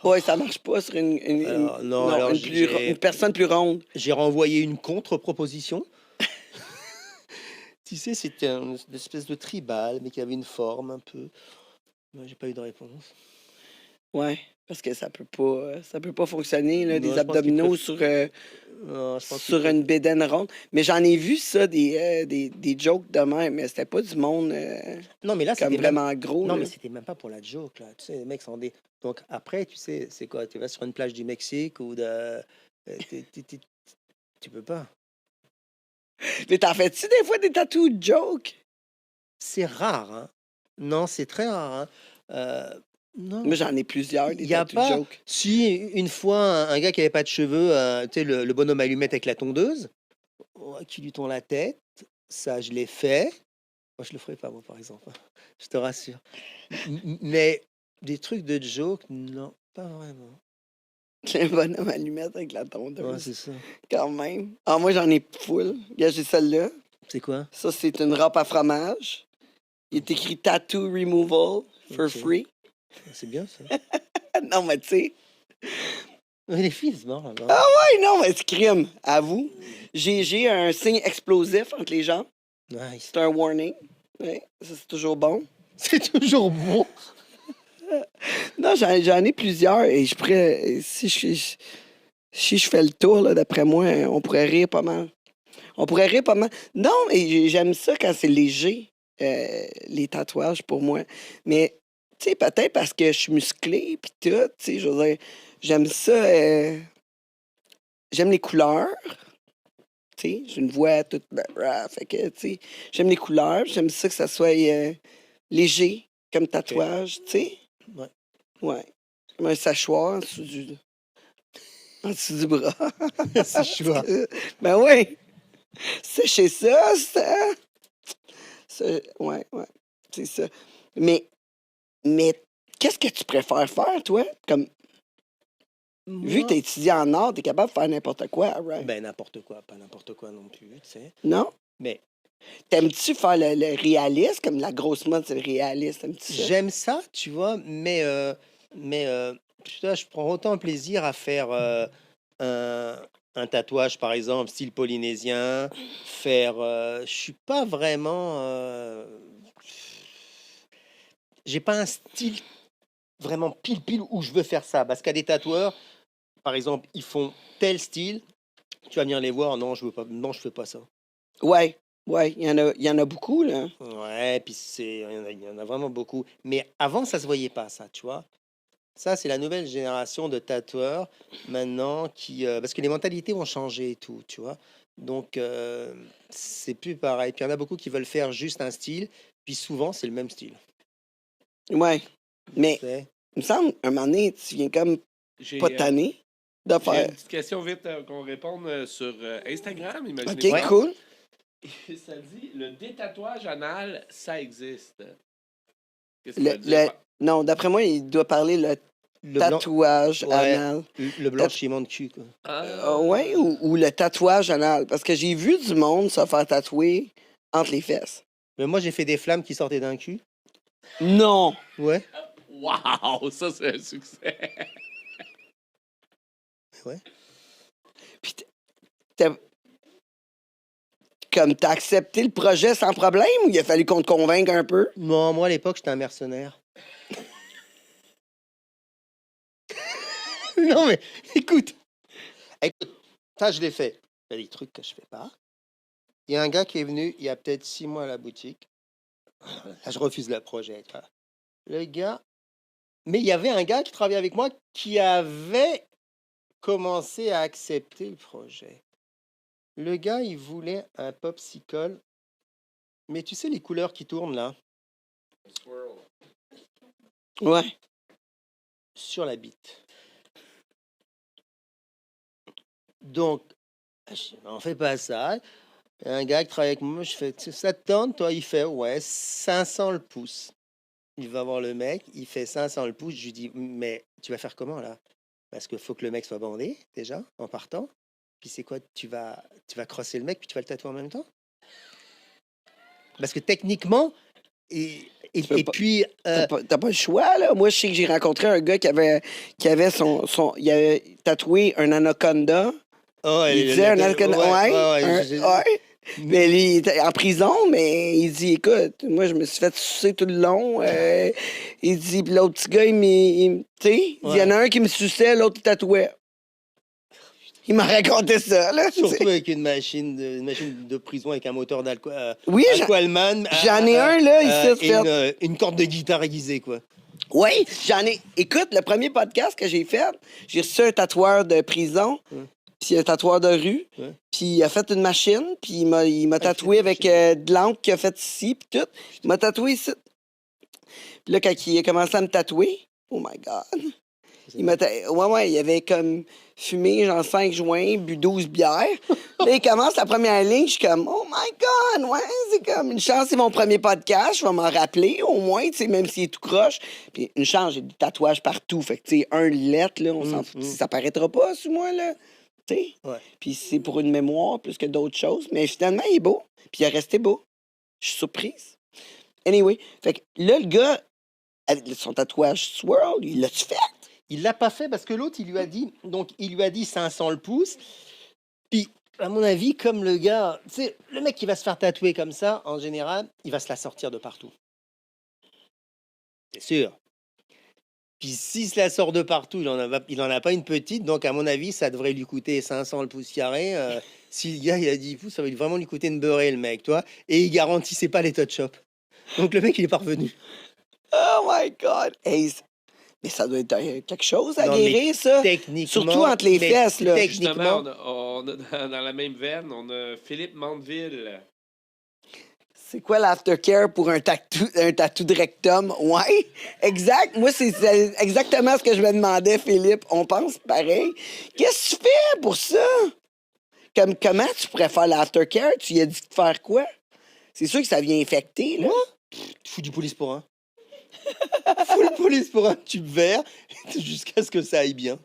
Ouais, ça marche pas sur Alors, non, alors une personne plus ronde. j'ai renvoyé une contre-proposition. Tu sais, c'était une espèce de tribal, mais qui avait une forme un peu. Non, j'ai pas eu de réponse. Ouais, parce que ça peut pas fonctionner, là, Non, des je pense qu'ils abdominaux préf- sur, Non, je pense qu'ils sur une bédaine ronde. Mais j'en ai vu ça, des jokes de même, mais c'était pas du monde Non, mais là, comme c'était même... vraiment gros. Non, là. mais c'était même pas pour la joke, là. Tu sais, les mecs sont des... Donc après, tu sais, c'est quoi? Tu vas sur une plage du Mexique ou de... Tu peux pas. Mais t'en fais-tu des fois des tatous de joke? C'est rare, hein? Non, c'est très rare, hein? Non. Moi, j'en ai plusieurs, des Il y a tatous pas... de joke. Si, une fois, un gars qui avait pas de cheveux, tu sais, le bonhomme allumette avec la tondeuse, qui lui tond la tête, ça, je l'ai fait. Moi, je le ferai pas, moi, par exemple. Je te rassure. Mais des trucs de joke, non, pas vraiment. J'ai un bonhomme allumette avec la Ouais, tondeuse. c'est ça. Quand même. Ah, moi, j'en ai full. Regarde, j'ai celle-là. C'est quoi? Ça, c'est une râpe à fromage. Il est écrit Tattoo Removal for Ok. free. C'est bien, ça. Non, mais tu sais. Mais les filles, c'est mort, là-bas. Ah ouais, non, mais c'est crime. À vous. J'ai un signe explosif entre les jambes. Nice. C'est un warning. Ouais, ça, c'est toujours bon. C'est toujours bon. Non, j'en ai plusieurs et je pourrais. Si je fais le tour, là, d'après moi, on pourrait rire pas mal. On pourrait rire pas mal. Non, mais j'aime ça quand c'est léger, les tatouages pour moi. Mais, tu sais, peut-être parce que je suis musclé puis tout, tu sais, je veux dire, j'aime ça. J'aime les couleurs. Tu sais, j'ai une voix toute. Fait que, tu sais, j'aime les couleurs. J'aime ça que ça soit léger comme tatouage, tu sais. Ouais. Ouais. Comme un sachoir en dessous du bras. C'est chouette. Ben oui. Sécher ça, ouais, c'est ça. Mais qu'est-ce que tu préfères faire, toi? Comme, vu que Moi, tu étudié en art, tu es capable de faire n'importe quoi, right? ben, n'importe quoi. Pas n'importe quoi non plus, tu sais. Non? Mais T'aimes-tu faire le réaliste? Comme la grosse mode, c'est le réaliste. T'aimes-tu ça? j'aime ça, tu vois, putain, je prends autant plaisir à faire un tatouage, par exemple, style polynésien, je suis pas vraiment, j'ai pas un style vraiment pile où je veux faire ça, parce qu'il y a des tatoueurs, par exemple, ils font tel style, tu vas venir les voir, non, je veux pas, non, je fais pas ça. Ouais, il y en a beaucoup, là. Ouais, puis il y en a vraiment beaucoup. Mais avant, ça se voyait pas, ça, tu vois. Ça, c'est la nouvelle génération de tatoueurs maintenant parce que les mentalités vont changer et tout, tu vois. Donc, c'est plus pareil. Puis il y en a beaucoup qui veulent faire juste un style, puis souvent, c'est le même style. Ouais. Mais, Tu sais. il me semble, un moment donné, tu viens comme J'ai pas tanné de j'ai faire. une petite question vite qu'on réponde sur Instagram. Imaginez OK, Ouais. cool. Ça dit le détatouage anal, ça existe. Qu'est-ce que Le, ça veut dire? non, d'après moi, il doit parler le Le blanc, tatouage ouais, anal. le blanchiment de cul, quoi. Ouais, ou le tatouage anal. Parce que j'ai vu du monde se faire tatouer entre les fesses. Mais moi, j'ai fait des flammes qui sortaient d'un cul. Non! Ouais, Wow, ça c'est un succès. ouais. Puis comme t'as accepté le projet sans problème ou il a fallu qu'on te convainque un peu? Non, moi, à l'époque, j'étais un mercenaire. Non, mais écoute, ça, je l'ai fait. Il y a des trucs que je fais pas. Il y a un gars qui est venu il y a peut-être 6 mois à la boutique. Là, je refuse le projet. Tu vois. Le gars. Mais il y avait un gars qui travaillait avec moi qui avait commencé à accepter le projet. Le gars, il voulait un popsicle. Mais tu sais, les couleurs qui tournent là, Ouais. sur la bite. Donc, on fait pas ça. Il y a un gars qui travaille avec moi, je fais, ça te tente, toi? Il fait, ouais, 500 le pouce. Il va voir le mec, il fait 500 le pouce. Je lui dis, mais tu vas faire comment là? Parce qu'il faut que le mec soit bandé, déjà, en partant. Puis c'est quoi? Tu vas crosser le mec, puis tu vas le tatouer en même temps? Parce que techniquement, et peux pas- puis, T'as pas le choix, là. Moi, je sais que j'ai rencontré un gars qui avait il avait tatoué un anaconda. oh, Il disait un anaconda. Ouais. Mais lui, il était en prison, mais il dit, écoute, moi, je me suis fait sucer tout le long. Il dit, puis l'autre petit gars, tu sais, il dit, il y en a un qui me suçait, l'autre, il tatouait. Il m'a raconté ça, là. tu sais. Surtout avec une machine de prison avec un moteur Oui, d'Alqualman. j'en ai un, là, ici, Et une corde de guitare aiguisée, quoi. Oui, j'en ai. Écoute, le premier podcast que j'ai fait, j'ai reçu un tatoueur de prison, puis un tatoueur de rue, Ouais. puis il a fait une machine, puis il m'a tatoué fait une avec de l'encre qu'il a fait ici, puis tout. Il m'a tatoué ici. Puis là, quand il a commencé à me tatouer, oh my God, Ouais, il avait comme fumé genre 5 joints, bu 12 bières. Là, il commence la première ligne, je suis comme, oh my God, ouais, c'est comme une chance, c'est mon premier podcast, je vais m'en rappeler au moins, tu sais, même s'il est tout croche. Puis une chance, j'ai des tatouages partout. Fait que, tu sais, un lettre, là, on s'en fout, ça paraîtra pas sur moi, là. Tu sais? Ouais. Puis c'est pour une mémoire plus que d'autres choses. Mais finalement, il est beau. Puis il est resté beau. Je suis surprise. Anyway, fait que là, le gars, avec son tatouage swirl, il l'a-tu fait? Il l'a pas fait parce que l'autre, il lui a dit 500 le pouce. Puis, à mon avis, comme le gars, tu sais, le mec qui va se faire tatouer comme ça, en général, il va se la sortir de partout. C'est sûr. Puis s'il se la sort de partout, il en a pas une petite, donc à mon avis, ça devrait lui coûter 500 le pouce carré. Si le gars, il a 10 pouces, ça va vraiment lui coûter une beurrée, le mec, toi. Et il garantissait pas les touch-up. Donc le mec, il est parvenu. Oh my God! Hey, mais ça doit être quelque chose à Non, mais guérir, ça. techniquement... Surtout entre les mais fesses, là. Justement, on a dans la même veine, on a Philippe Mandeville. C'est quoi l'aftercare pour un tatou de rectum? Ouais, exact. Moi, c'est exactement ce que je me demandais, Philippe. On pense pareil. Qu'est-ce que tu fais pour ça? Comment tu pourrais faire l'aftercare? Tu lui as dit de faire quoi? C'est sûr que ça vient infecter, là. Tu fous du police pour un. Fous le police pour un tube vert jusqu'à ce que ça aille bien.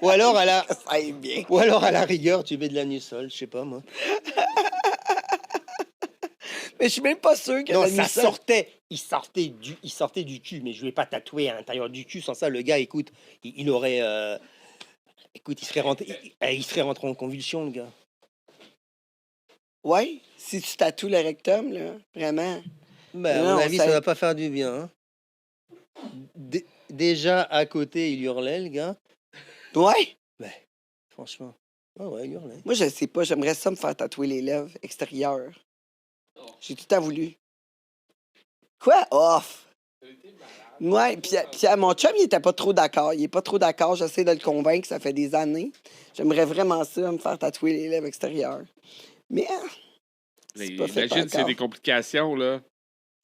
Ou alors à la... Ça aille bien. Ou alors à la rigueur, tu mets de l'anusol, je sais pas moi. Mais je suis même pas sûr que Non, ça l'anusol- sortait. Il sortait du cul, mais je ne vais pas tatouer à l'intérieur du cul. Sans ça, le gars, écoute, il aurait... Écoute, il serait rentré en convulsion, le gars. Ouais, si tu tatoues le rectum, là, vraiment. Ben, à Non, mon avis, ça- ça va pas faire du bien. Hein. Déjà, à côté, il hurlait, le gars. Ouais. Ben, franchement. Ah ouais, il hurlait. Moi, je sais pas, j'aimerais ça me faire tatouer les lèvres extérieures. J'ai tout le temps voulu. Quoi? Off! Ouais, puis mon chum, il était pas trop d'accord. Il est pas trop d'accord. J'essaie de le convaincre, ça fait des années. J'aimerais vraiment ça, me faire tatouer les lèvres extérieures. Mais, Mais c'est pas fait imagine, c'est encore. des complications, là.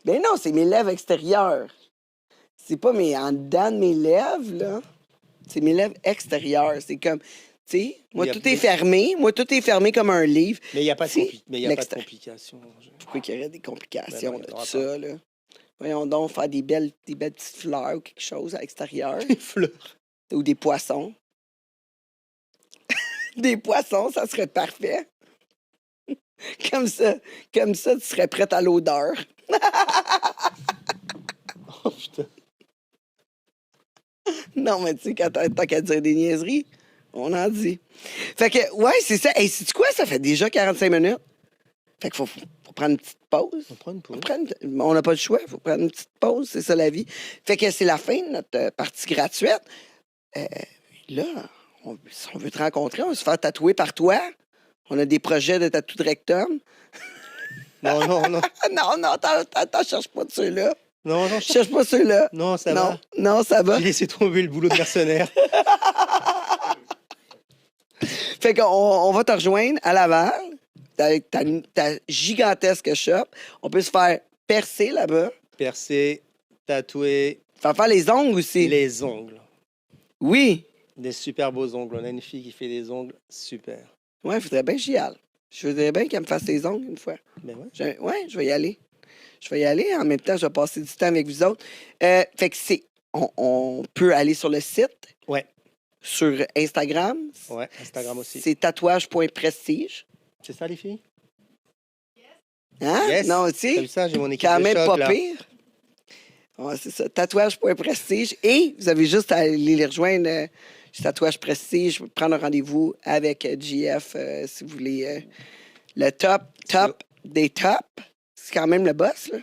Ben non, c'est mes lèvres extérieures. C'est pas en dedans de mes lèvres, là. C'est mes lèvres extérieures. C'est comme, tu sais, moi, Il y a tout plus- est fermé. Moi, tout est fermé comme un livre. Mais il n'y a pas de, Si, mais il y a pas de complications. Pourquoi qu'il y aurait des complications Ben non, il y de en tout aura ça, là? Voyons donc, faire des belles petites fleurs ou quelque chose à l'extérieur. Des fleurs. Ou des poissons. Des poissons, ça serait parfait. Comme ça, tu serais prête à l'odeur. Oh putain. Non, mais tu sais, quand t'as qu'à dire des niaiseries, on en dit. Fait que, ouais, c'est ça. Et sais-tu quoi? Ça fait déjà 45 minutes. Fait qu'il faut prendre une petite pause. On prend une pause. On n'a pas le choix. Il faut prendre une petite pause. C'est ça, la vie. Fait que c'est la fin de notre partie gratuite. Là, si on veut te rencontrer, on va se faire tatouer par toi. On a des projets de tatou de rectum. Non, non, non. Non, t'en cherches pas de ceux-là. Non, non, Je cherche pas ceux-là. non, ça Non, va. non, ça va. J'ai laissé tomber le boulot de mercenaire. Fait qu'on va te rejoindre à Laval, avec ta gigantesque shop. On peut se faire percer là-bas. Percer, tatouer, Faire les ongles aussi. les ongles. Oui. Des super beaux ongles. On a une fille qui fait des ongles super. Ouais, il faudrait bien que j'y aille. Je voudrais bien qu'elle me fasse les ongles une fois. Ben ouais. Je vais y aller. Je vais y aller. En même temps, je vais passer du temps avec vous autres. Fait que on peut aller sur le site, Ouais. sur Instagram. Ouais, Instagram aussi. C'est tatouage.prestige. C'est ça, les filles? Hein? Yes. Non, tu Comme sais, ça, j'ai mon équipe quand de même choc, pas là. pire. Ouais, c'est ça. Tatouage.prestige. Et vous avez juste à aller les rejoindre. Tatouage Prestige. Prendre un rendez-vous avec GF si vous voulez. Le top des tops. C'est quand même le boss, là.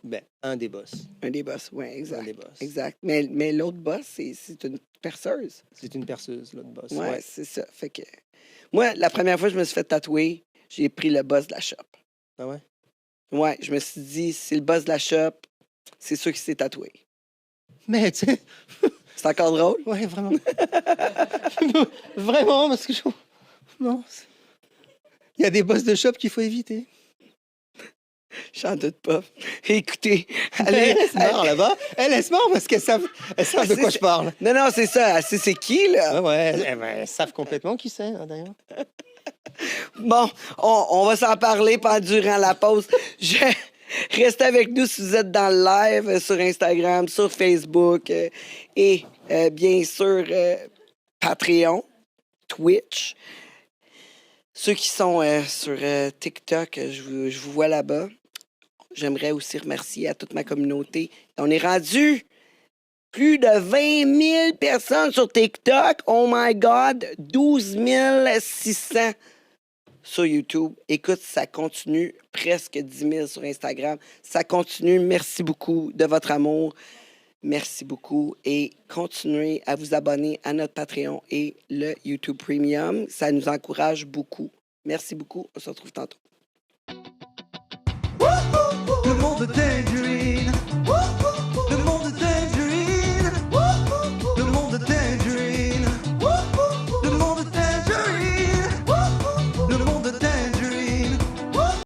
Ben, un des boss. Un des boss, oui, exact. Un des boss. Exact. Mais l'autre boss, c'est une perceuse. C'est une perceuse, l'autre boss. Ouais, c'est ça. Fait que. Moi, la première fois que je me suis fait tatouer, j'ai pris le boss de la shop. Ah ouais? Ouais, je me suis dit, c'est le boss de la shop, c'est sûr qu'il s'est tatoué. Mais, tu sais... C'est encore drôle? Ouais, vraiment. Vraiment, parce que je... Non. Il y a des boss de shop qu'il faut éviter. J'en doute pas. Écoutez, Elle allez. se marre là-bas. Elle se marre parce qu'elles savent de quoi je parle. Non, non, c'est ça. C'est qui, là? Ouais, elles savent complètement qui c'est, hein, d'ailleurs. Bon, on va s'en parler durant la pause. Restez avec nous si vous êtes dans le live sur Instagram, sur Facebook et bien sûr Patreon, Twitch. Ceux qui sont sur TikTok, je vous vois là-bas. J'aimerais aussi remercier à toute ma communauté. On est rendu plus de 20 000 personnes sur TikTok. Oh my God! 12 600 sur YouTube. Écoute, ça continue. Presque 10 000 sur Instagram. Ça continue. Merci beaucoup de votre amour. Merci beaucoup. Et continuez à vous abonner à notre Patreon et le YouTube Premium. Ça nous encourage beaucoup. Merci beaucoup. On se retrouve tantôt. Le monde t'aime.